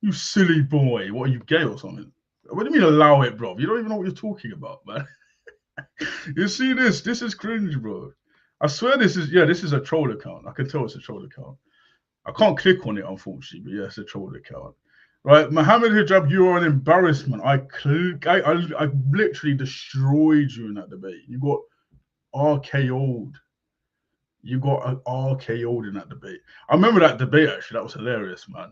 You silly boy. What, are you gay or something? What do you mean allow it, bro? You don't even know what you're talking about, man. You see this? This is cringe, bro. I swear this is a troll account. I can tell it's a troll account. I can't click on it, unfortunately, but yeah, it's a troll account. Right, Muhammad Hijab, you are an embarrassment. I literally destroyed you in that debate. You got RKO'd. You got RKO'd in that debate. I remember that debate, actually. That was hilarious, man.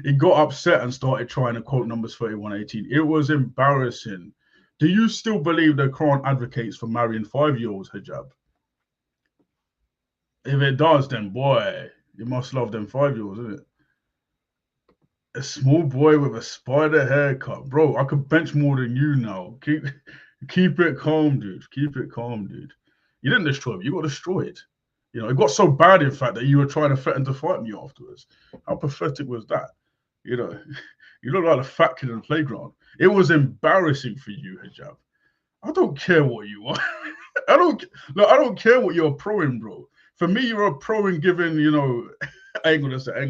He got upset and started trying to quote Numbers 31:18. It was embarrassing. Do you still believe the Quran advocates for marrying 5-year-olds, Hijab? If it does, then boy, you must love them 5-year-olds, isn't it? A small boy with a spider haircut. Bro, I could bench more than you now. Keep it calm, dude. Keep it calm, dude. You didn't destroy me. You got destroyed. It got so bad, in fact, that you were trying to threaten to fight me afterwards. How pathetic was that? You look like a fat kid in the playground. It was embarrassing for you, Hijab. I don't care what you are. I I don't care what you're pro in, bro. For me, you're a pro in giving, you know, I ain't gonna say it.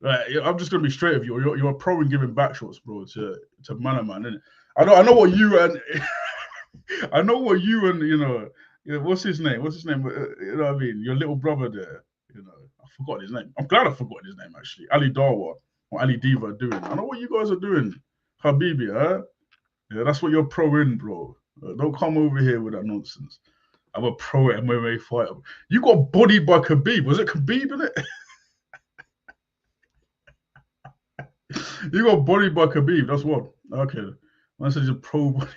Like, I'm just gonna be straight with you. You're a pro in giving back shots, bro, to man, innit? I know what you and I know what you and you know, what's his name? You know what I mean? Your little brother there. You know, I forgot his name. I'm glad I forgot his name actually. Ali Dawa or Ali Diva are doing. I know what you guys are doing, Habibi. Huh? Yeah, that's what you're pro in, bro. Don't come over here with that nonsense. I'm a pro MMA fighter. You got bodied by Khabib. Was it Khabib, innit? You got bodied by Khabib. That's what. Okay. I said you're pro body.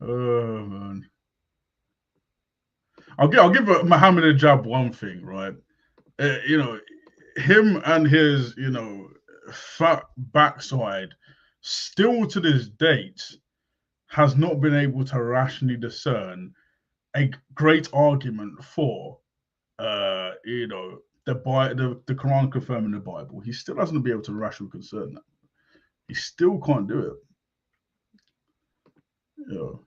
Oh man. I'll give Muhammad Ajab one thing, right? You know, him and his, you know, fat backside, still to this date, has not been able to rationally discern a great argument for, you know, the Quran confirming the Bible. He still hasn't been able to rationally discern that. He still can't do it. You know.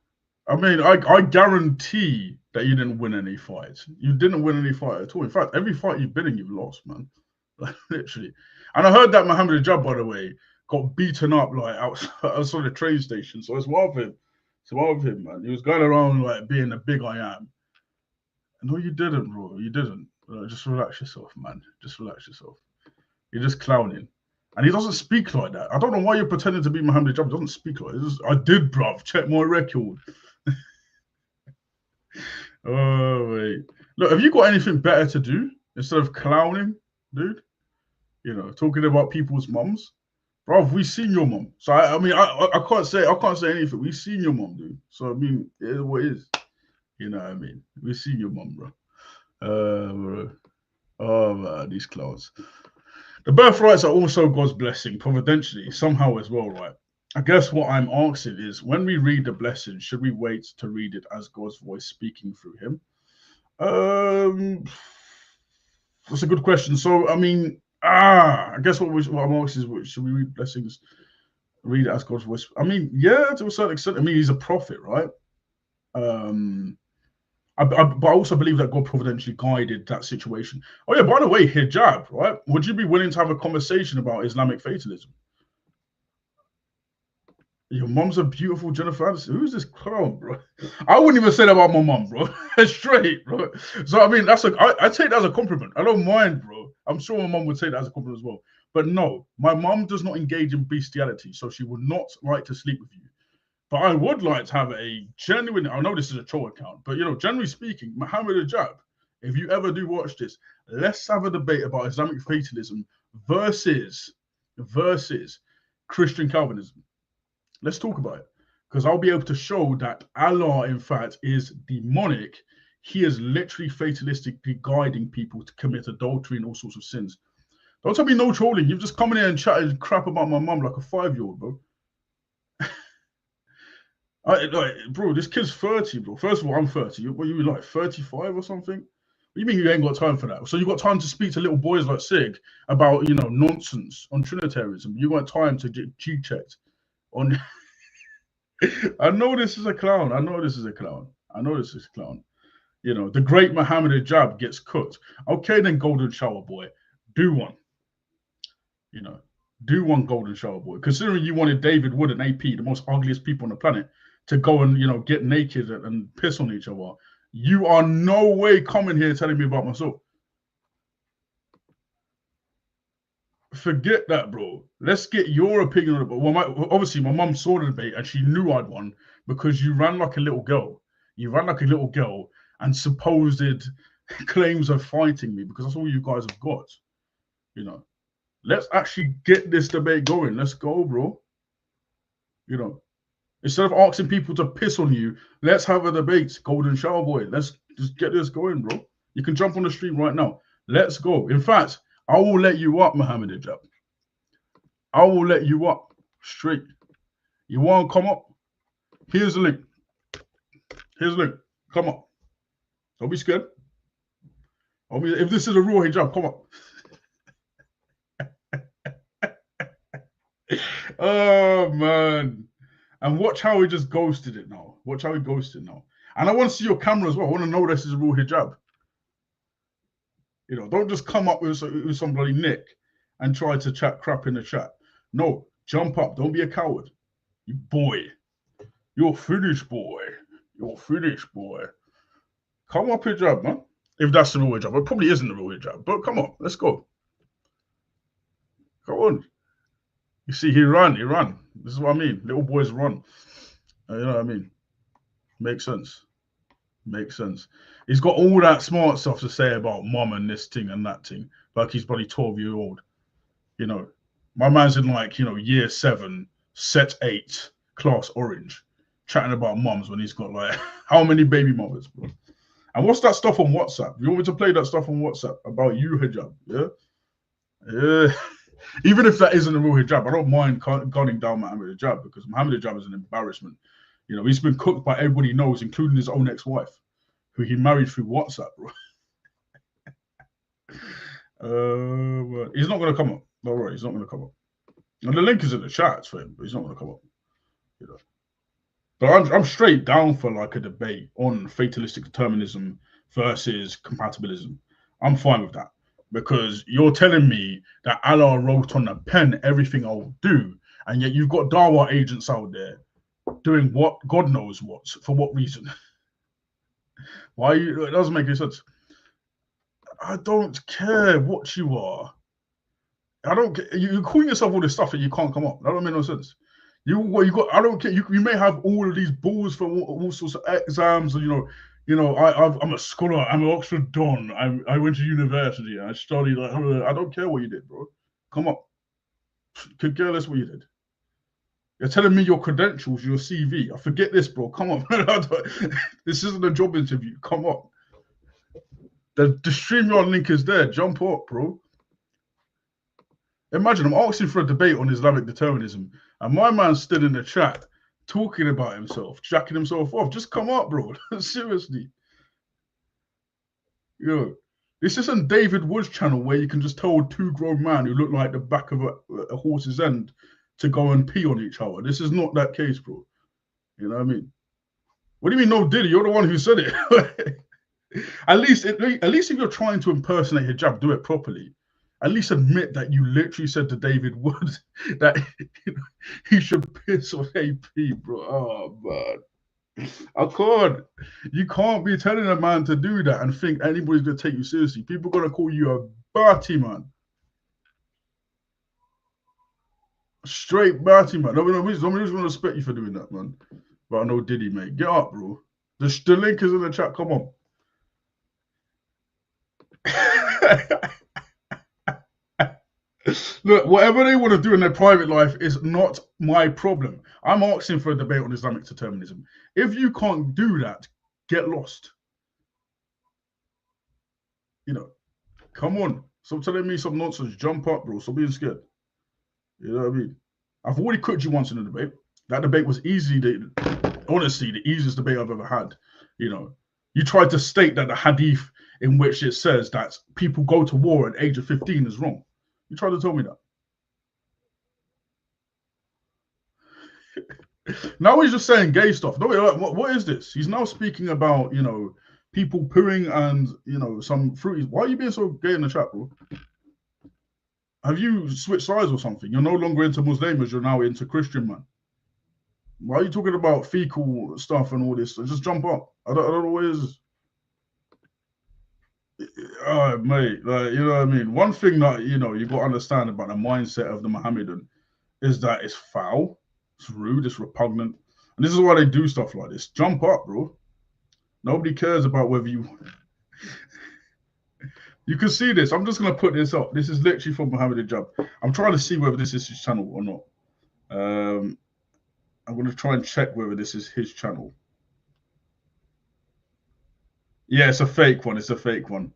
I mean, I guarantee that you didn't win any fights. You didn't win any fight at all. In fact, every fight you've been in, you've lost, man. Like, literally. And I heard that Muhammad Ajab, by the way, got beaten up like outside the train station. So it's wild of him. It's wild of him, man. He was going around like being the big I am. No, you didn't, bro. You didn't. Just relax yourself, man. Just relax yourself. You're just clowning. And he doesn't speak like that. I don't know why you're pretending to be Muhammad Ajab. He doesn't speak like this. I did, bruv. Check my record. Oh, wait. Look, have you got anything better to do instead of clowning, dude? You know, talking about people's mums? Bro, we've seen your mum. So, I mean, I can't say anything. We've seen your mum, dude. So, I mean, it is what it is. You know what I mean? We've seen your mum, bro. Bro. Oh, man, these clowns. The birthrights are also God's blessing, providentially, somehow as well, right? I guess what I'm asking is, when we read the blessing, should we wait to read it as God's voice speaking through him? That's a good question. So, I mean, I guess what I'm asking is, should we read blessings, read it as God's voice? I mean, yeah, to a certain extent. I mean, he's a prophet, right? But I also believe that God providentially guided that situation. Oh yeah, by the way, hijab, right? Would you be willing to have a conversation about Islamic fatalism? Your mom's a beautiful Jennifer Aniston. Who's this clown, bro? I wouldn't even say that about my mom, bro. Straight, bro. So I mean, I take that as a compliment. I don't mind, bro. I'm sure my mom would take that as a compliment as well. But no, my mom does not engage in bestiality, so she would not like to sleep with you. But I would like to have a genuine. I know this is a troll account, but you know, generally speaking, Muhammad Ajab, if you ever do watch this, let's have a debate about Islamic fatalism versus Christian Calvinism. Let's talk about it, because I'll be able to show that Allah, in fact, is demonic. He is literally fatalistically guiding people to commit adultery and all sorts of sins. Don't tell me no trolling. You've just come in here and chatted crap about my mum like a 5-year-old, bro. Bro, this kid's 30, bro. First of all, I'm 30. What you like, 35 or something? What do you mean you ain't got time for that? So you got time to speak to little boys like Sig about, you know, nonsense on Trinitarianism. You got time to get G-checked on. I know this is a clown. You know, the great Muhammad Ajab gets cooked. Okay, then Golden Shower Boy, do one. You know, do one Golden Shower Boy. Considering you wanted David Wood and AP, the most ugliest people on the planet, to go and, you know, get naked and piss on each other, you are no way coming here telling me about myself. Forget that, bro. Let's get your opinion on it. Well, obviously, my mum saw the debate and she knew I'd won because you ran like a little girl. And supposed claims of fighting me, because that's all you guys have got. You know, let's actually get this debate going. Let's go, bro. You know, instead of asking people to piss on you, let's have a debate. Golden Shower Boy. Let's just get this going, bro. You can jump on the stream right now. Let's go. In fact, I will let you up, Muhammad Ajab. I will let you up straight. You want to come up? Here's the link. Come up. Don't be scared. If this is a real hijab, come up. Oh, man. And watch how he just ghosted it now. Watch how he ghosted now. And I want to see your camera as well. I want to know this is a real hijab. You know, don't just come up with some bloody nick and try to chat crap in the chat. No, jump up. Don't be a coward. You boy. You're finished, boy. You're finished, boy. Come up, hijab, man. If that's the real hijab. It probably isn't the real hijab. But come on, let's go. Come on. You see, he ran. This is what I mean. Little boys run. You know what I mean? Makes sense. He's got all that smart stuff to say about mom and this thing and that thing. Like he's probably 12-year-old. You know, my man's in like, you know, year 7, set 8, class orange, chatting about moms when he's got like how many baby mothers, bro? And what's that stuff on WhatsApp? You want me to play that stuff on WhatsApp about you, hijab? Yeah. Even if that isn't a real hijab, I don't mind gunning down Mohammed Hijab because Mohammed Hijab is an embarrassment. You know, he's been cooked by everybody he knows, including his own ex-wife, who he married through WhatsApp, bro. He's not going to come up. Don't worry, he's not going to come up. And the link is in the chat for him, but he's not going to come up. You know. But I'm straight down for like a debate on fatalistic determinism versus compatibilism. I'm fine with that. Because you're telling me that Allah wrote on a pen everything I'll do, and yet you've got Dawa agents out there doing what God knows what, for what reason? Why it doesn't make any sense. I don't care what you are. I don't care. You're calling yourself all this stuff and you can't come up. That don't make no sense. You got. I don't care. You may have all of these balls for all sorts of exams, and I'm a scholar. I'm an Oxford Don. I went to university. I studied. I don't care what you did, bro. Come up. Could care less what you did. You're telling me your credentials, your CV. I forget this, bro. Come on. This isn't a job interview. Come on. The StreamYard link is there. Jump up, bro. Imagine I'm asking for a debate on Islamic determinism, and my man's still in the chat talking about himself, jacking himself off. Just come up, bro. Seriously. Yo, this isn't David Wood's channel where you can just tell 2 grown men who look like the back of a horse's end to go and pee on each other. This is not that case, bro. You know what I mean? What do you mean, no Diddy? You're the one who said it. At least if you're trying to impersonate hijab, do it properly. At least admit that you literally said to David Wood that he should piss on AP, bro. Oh, man. I can't. You can't be telling a man to do that and think anybody's going to take you seriously. People are going to call you a batty, man. Straight batty, man. Nobody's going to respect you for doing that, man. But I know Diddy, mate. Get up, bro. The link is in the chat. Come on. Look, whatever they want to do in their private life is not my problem. I'm asking for a debate on Islamic determinism. If you can't do that, get lost. You know, come on. Stop telling me some nonsense. Jump up, bro. Stop being scared. You know what I mean? I've already cooked you once in a debate. That debate was honestly, the easiest debate I've ever had. You know, you tried to state that the hadith in which it says that people go to war at the age of 15 is wrong. You tried to tell me that. Now he's just saying gay stuff. No, what is this? He's now speaking about, people pooing and, some fruities. Why are you being so gay in the chat, bro? Have you switched sides or something? You're no longer into Muslims, you're now into Christian, man. Why are you talking about fecal stuff and all this? Just jump up. I don't know what it is. Oh, mate, like, you know what I mean? One thing that, you got to understand about the mindset of the Mohammedan is that it's foul, it's rude, it's repugnant. And this is why they do stuff like this. Jump up, bro. Nobody cares about whether you... You can see this. I'm just going to put this up. This is literally from Mohammed Hijab. I'm trying to see whether this is his channel or not. I'm going to try and check whether this is his channel. Yeah, it's a fake one. It's a fake one.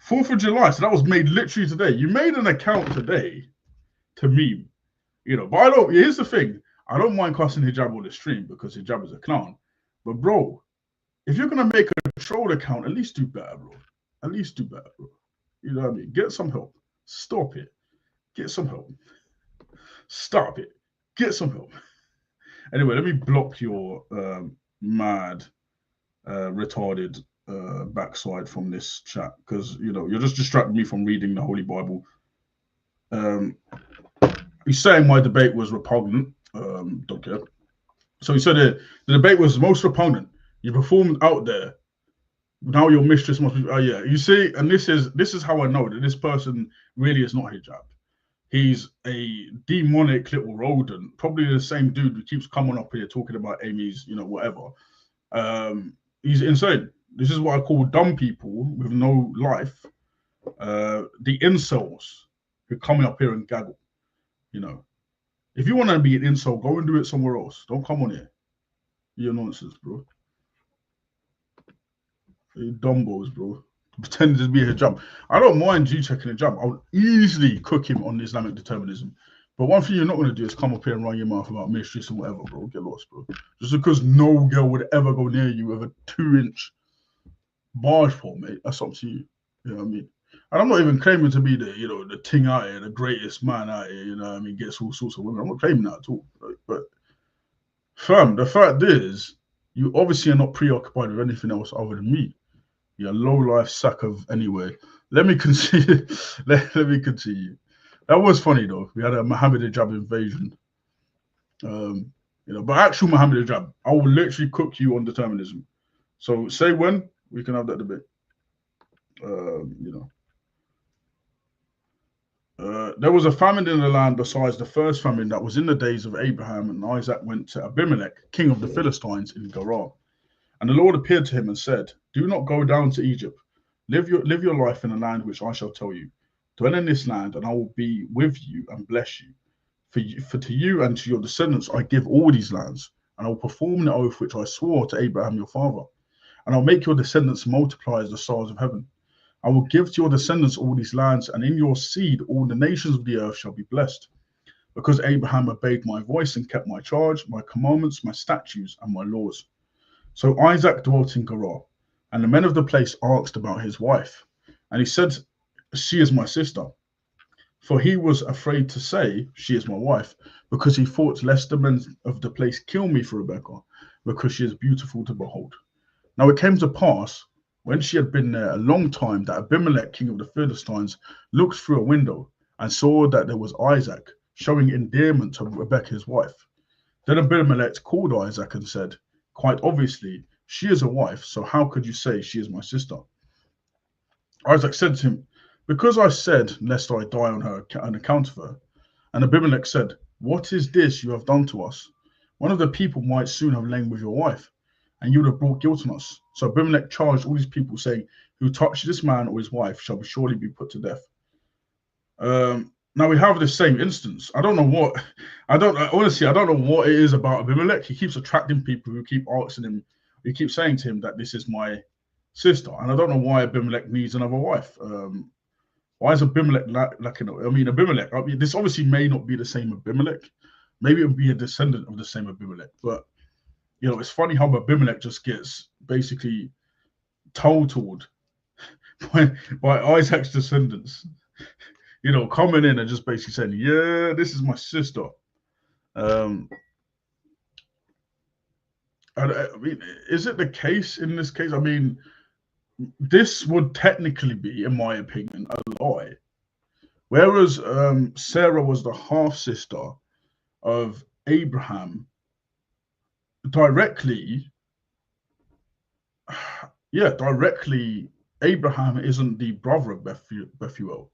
4th of July. So that was made literally today. You made an account today to meme. But here's the thing. I don't mind cussing hijab on the stream because hijab is a clown. But bro, if you're going to make a troll account, at least do better, bro. At least do better, bro. You know what I mean? Get some help. Stop it. Get some help. Stop it. Get some help. Anyway, let me block your mad, retarded backside from this chat, because you're just distracting me from reading the Holy Bible. He's saying my debate was repugnant. Don't care. So he said the debate was most repugnant. You performed out there. Now your mistress must be. Yeah, you see, and this is how I know that this person really is not hijab. He's a demonic little rodent, probably the same dude who keeps coming up here talking about Amy's, whatever. He's insane. This is what I call dumb people with no life. The incels who come up here and gaggle. If you want to be an incel, go and do it somewhere else. Don't come on here. You're nonsense, bro. You dumbos, bro. Pretending to be a hijab. I don't mind you checking a hijab. I would easily cook him on Islamic determinism. But one thing you're not going to do is come up here and run your mouth about mistress and whatever, bro. Get lost, bro. Just because no girl would ever go near you with a 2-inch barge pole, mate. That's up to you. You know what I mean? And I'm not even claiming to be the thing out here, the greatest man out here, you know what I mean? Gets all sorts of women. I'm not claiming that at all. Right? But, fam, the fact is, you obviously are not preoccupied with anything else other than me. You're a low-life sack of anyway. Let me continue. Let me continue. That was funny, though. We had a Muhammad hijab invasion. But actual Muhammad hijab, I will literally cook you on determinism. So say when we can have that debate. There was a famine in the land besides the first famine that was in the days of Abraham, and Isaac went to Abimelech, king of the Philistines, in Gerar. And the Lord appeared to him and said, "Do not go down to Egypt. Live your life in a land which I shall tell you. Dwell in this land, and I will be with you and bless you. For to you and to your descendants I give all these lands, and I will perform the oath which I swore to Abraham your father. And I'll make your descendants multiply as the stars of heaven. I will give to your descendants all these lands, and in your seed all the nations of the earth shall be blessed. Because Abraham obeyed my voice and kept my charge, my commandments, my statutes, and my laws." So Isaac dwelt in Gerar, and the men of the place asked about his wife. And he said, "She is my sister." For he was afraid to say, "She is my wife," because he thought lest the men of the place kill me for Rebekah, because she is beautiful to behold. Now it came to pass, when she had been there a long time, that Abimelech, king of the Philistines, looked through a window and saw that there was Isaac, showing endearment to Rebekah his wife. Then Abimelech called Isaac and said, "Quite obviously, she is a wife, so how could you say she is my sister?" Isaac said to him, "Because I said, lest I die on account of her." And Abimelech said, "What is this you have done to us? One of the people might soon have lain with your wife, and you would have brought guilt on us." So Abimelech charged all these people, saying, "Who touched this man or his wife shall surely be put to death." Now we have the same instance. I don't know what it is about Abimelech. He keeps attracting people who keep asking him, he keeps saying to him that this is my sister. And I don't know why Abimelech needs another wife. Why is Abimelech Abimelech, this obviously may not be the same Abimelech. Maybe it would be a descendant of the same Abimelech. But, it's funny how Abimelech just gets basically totaled by Isaac's descendants. Coming in and just basically saying, "Yeah, this is my sister." I mean, is it the case in this case? I mean, this would technically be, in my opinion, a lie. Whereas Sarah was the half-sister of Abraham, directly, Abraham isn't the brother of Bethuel.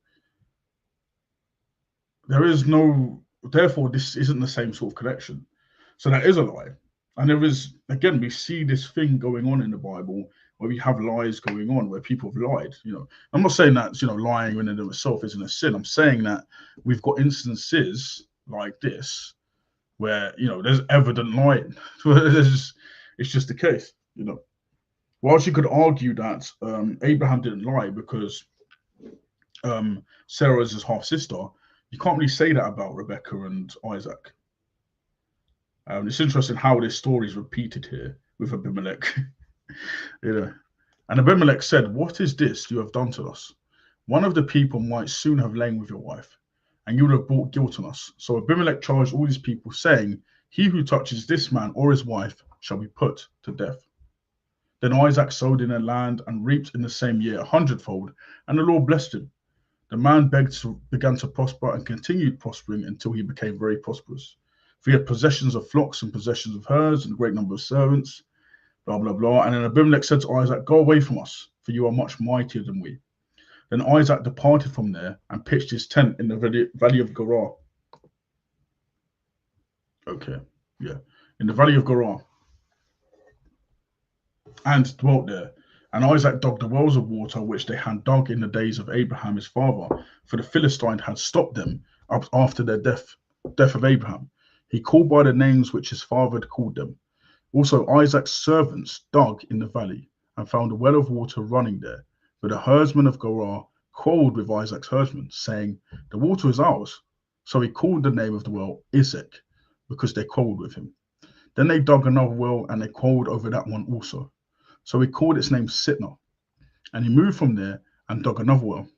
There is therefore, this isn't the same sort of connection. So that is a lie. And there is, again, we see this thing going on in the Bible where we have lies going on, where people have lied. I'm not saying that, lying in and of itself isn't a sin. I'm saying that we've got instances like this where, there's evident lying. It's just the case, Whilst you could argue that Abraham didn't lie because Sarah is his half-sister, you can't really say that about Rebekah and Isaac. It's interesting how this story is repeated here with Abimelech. And Abimelech said, "What is this you have done to us? One of the people might soon have lain with your wife, and you would have brought guilt on us." So Abimelech charged all these people, saying, He who touches this man or his wife shall be put to death. Then Isaac sowed in the land and reaped in the same year 100-fold, and the Lord blessed him. The man began to prosper and continued prospering until he became very prosperous. For he had possessions of flocks and possessions of herds and a great number of servants, blah, blah, blah. And then Abimelech said to Isaac, "Go away from us, for you are much mightier than we." Then Isaac departed from there and pitched his tent in the valley of Gerar. Okay, yeah, in the valley of Gerar, and dwelt there. And Isaac dug the wells of water which they had dug in the days of Abraham his father, for the Philistine had stopped them up after their death of Abraham. He called by the names which his father had called them. Also Isaac's servants dug in the valley and found a well of water running there. But the herdsmen of Gerar quarreled with Isaac's herdsmen, saying, "The water is ours." So he called the name of the well Isaac, because they quarreled with him. Then they dug another well, and they quarreled over that one also. So he called its name Sitnah. And he moved from there and dug another well,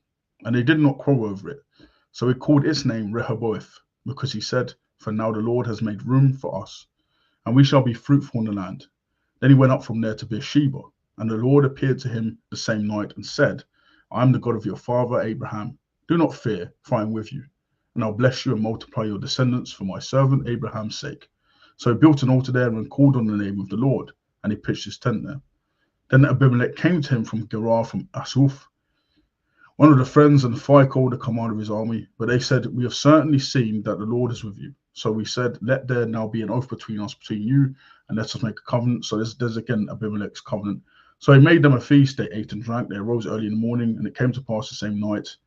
and they did not quarrel over it. So he called its name Rehoboth, because he said, "For now the Lord has made room for us, and we shall be fruitful in the land." Then he went up from there to Beersheba, and the Lord appeared to him the same night and said, "I am the God of your father Abraham. Do not fear, for I am with you, and I'll bless you and multiply your descendants for my servant Abraham's sake." So he built an altar there and called on the name of the Lord, and he pitched his tent there. Then Abimelech came to him from Gerar, from Asuph, one of the friends, and Phicol, the commander of his army. But they said, "We have certainly seen that the Lord is with you." So we said, "Let there now be an oath between you, and let us make a covenant." So there's again Abimelech's covenant. So he made them a feast. They ate and drank. They arose early in the morning, and it came to pass the same night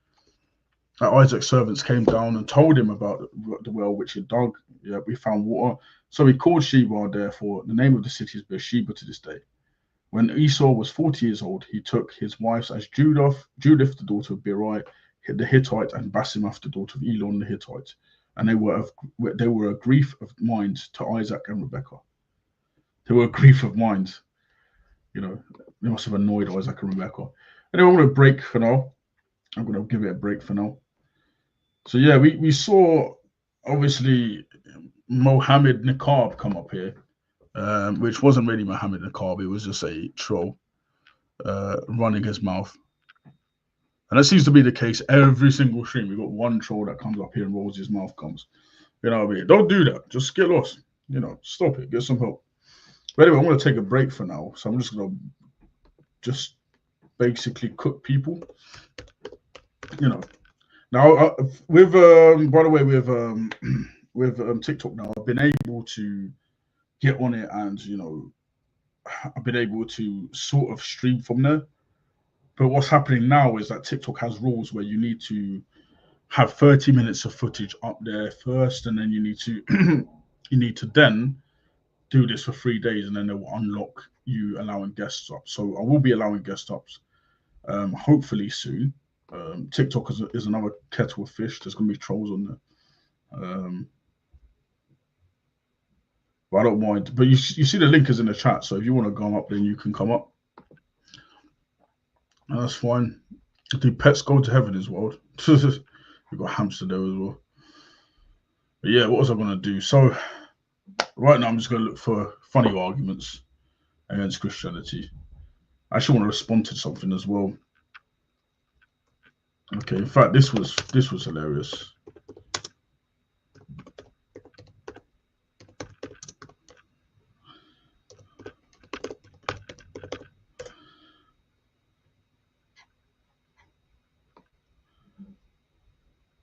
that Isaac's servants came down and told him about the well which he dug. Yeah, we found water. So he called Sheba, therefore the name of the city is Beersheba to this day. When Esau was 40 years old, he took his wives as Judith, the daughter of Beeri, the Hittite, and Basemath, the daughter of Elon, the Hittite. And they were a grief of mind to Isaac and Rebekah. They were a grief of mind. You know, they must have annoyed Isaac and Rebekah. Anyway, I'm going to break for now. I'm going to give it a break for now. So yeah, we saw obviously Mohammed Niqab come up here. Which wasn't really Mohammed Niqab, it was just a troll running his mouth. And that seems to be the case every single stream. We've got one troll that comes up here and rolls his mouth, comes. You know what I mean? Don't do that. Just get lost. You know, stop it. Get some help. But anyway, I'm going to take a break for now. So I'm just going to basically cook people. You know. Now, with by the way, with TikTok now, I've been able to get on it, and you know, I've been able to sort of stream from there. But what's happening now is that TikTok has rules where you need to have 30 minutes of footage up there first, and then you need to then do this for 3 days, and then they will unlock you allowing guests up. So I will be allowing guest ups hopefully soon. TikTok is another kettle of fish. There's going to be trolls on there. But I don't mind. But you see the link is in the chat, so if you want to come up, then you can come up. And that's fine. Do pets go to heaven as well? We've got hamster there as well. But yeah, what was I going to do? So right now I'm just going to look for funny arguments against Christianity. I actually want to respond to something as well. Okay, in fact, this was hilarious.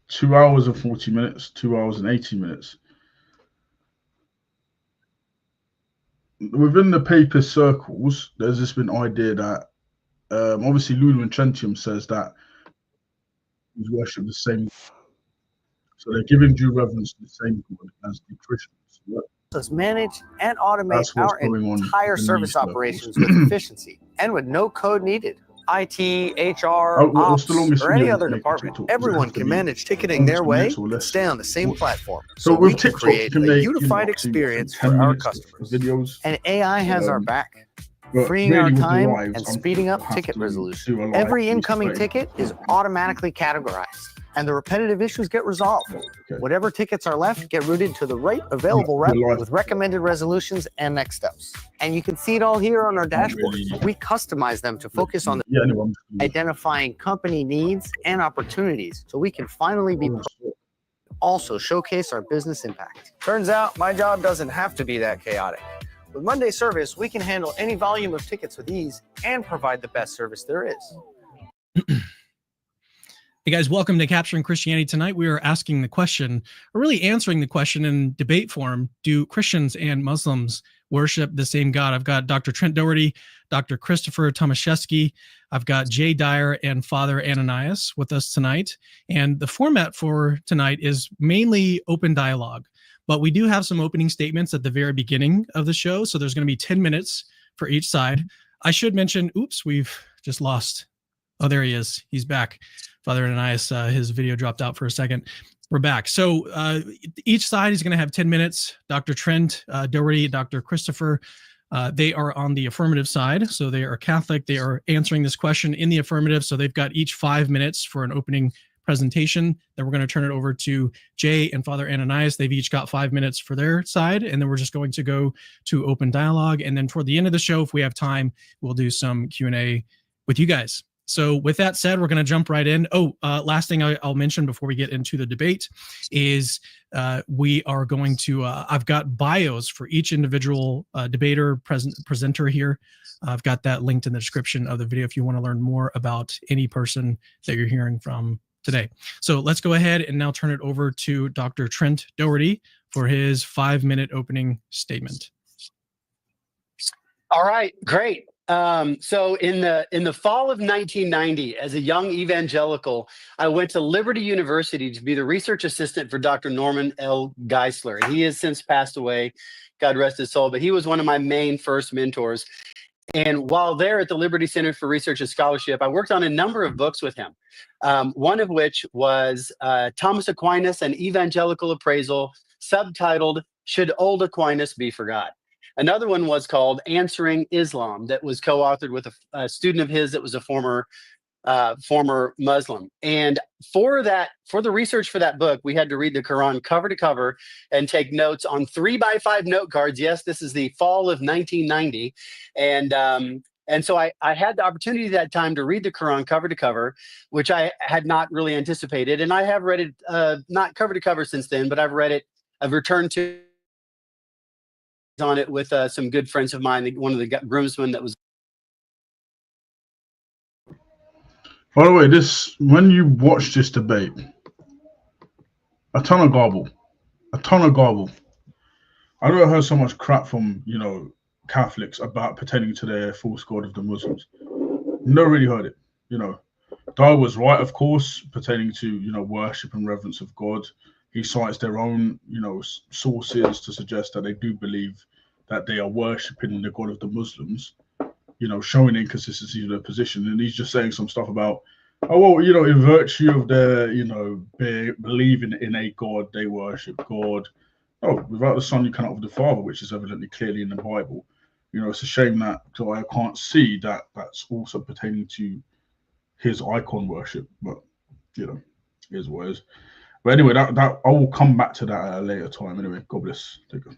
Two hours and 40 minutes, 2 hours and 80 minutes. Within the papist circles, there's this been idea that obviously Luna Incentium says that he's worship the same, so they're giving due reverence to the same God as the Christians. Us manage and automate our entire service operations with efficiency and with no code needed. IT, HR, ops, or any other department, everyone can manage ticketing their way and stay on the same platform. So we can create a unified experience for our customers. And AI has our back, freeing our time and speeding up ticket resolution. Every incoming ticket is automatically categorized. and the repetitive issues get resolved. Okay. Whatever tickets are left get routed to the right available rep with recommended resolutions and next steps. And you can see it all here on our dashboard. We customize them to focus on identifying company needs and opportunities so we can finally be also showcase our business impact. Turns out my job doesn't have to be that chaotic. With Monday Service, we can handle any volume of tickets with ease and provide the best service there is. Hey guys, welcome to Capturing Christianity. Tonight we are asking the question, or really answering the question in debate form, do Christians and Muslims worship the same God? I've got Dr. Trent Doherty, Dr. Christopher Tomaszewski, I've got Jay Dyer and Father Ananias with us tonight. And the format for tonight is mainly open dialogue, but we do have some opening statements at the very beginning of the show. So there's going to be 10 minutes for each side. I should mention, oops, we've just lost. Oh, there he is. He's back. Father Ananias, his video dropped out for a second. We're back. So each side is going to have 10 minutes. Dr. Trent Doherty, Dr. Christopher, they are on the affirmative side. So they are Catholic. They are answering this question in the affirmative. So they've got each 5 minutes for an opening presentation. Then we're going to turn it over to Jay and Father Ananias. They've each got 5 minutes for their side. And then we're just going to go to open dialogue. And then toward the end of the show, if we have time, we'll do some Q&A with you guys. So with that said, we're going to jump right in. Last thing I'll mention before we get into the debate is we are going to, I've got bios for each individual debater presenter here. I've got that linked in the description of the video if you want to learn more about any person that you're hearing from today. So let's go ahead and now turn it over to Dr. Trent Doherty for his 5-minute opening statement. All right, great. So in the fall of 1990, as a young evangelical, I went to Liberty University to be the research assistant for Dr. Norman L. Geisler. He has since passed away, God rest his soul, but he was one of my main first mentors. And while there at the Liberty Center for Research and Scholarship, I worked on a number of books with him, one of which was Thomas Aquinas, an Evangelical Appraisal, subtitled, Should Old Aquinas Be Forgot? Another one was called Answering Islam, that was co-authored with a student of his that was a former Muslim. And for the research for that book, we had to read the Quran cover to cover and take notes on 3x5 note cards. Yes, this is the fall of 1990. And so I had the opportunity at that time to read the Quran cover to cover, which I had not really anticipated. And I have read it, not cover to cover since then, but I've returned to on it with some good friends of mine, one of the groomsmen that was. By the way, when you watch this debate, a ton of garble. I never heard so much crap from Catholics about pertaining to their false god of the Muslims. Never really heard it. Dyer was right, of course, pertaining to worship and reverence of God. He cites their own, sources to suggest that they do believe that they are worshipping the God of the Muslims, showing inconsistency of their position. And he's just saying some stuff about, in virtue of their, believing in a God, they worship God. Oh, without the Son, you cannot have the Father, which is evidently clearly in the Bible. It's a shame that I can't see that that's also pertaining to his icon worship, but, is what it is. But anyway, that I will come back to that at a later time. Anyway, God bless. Take care.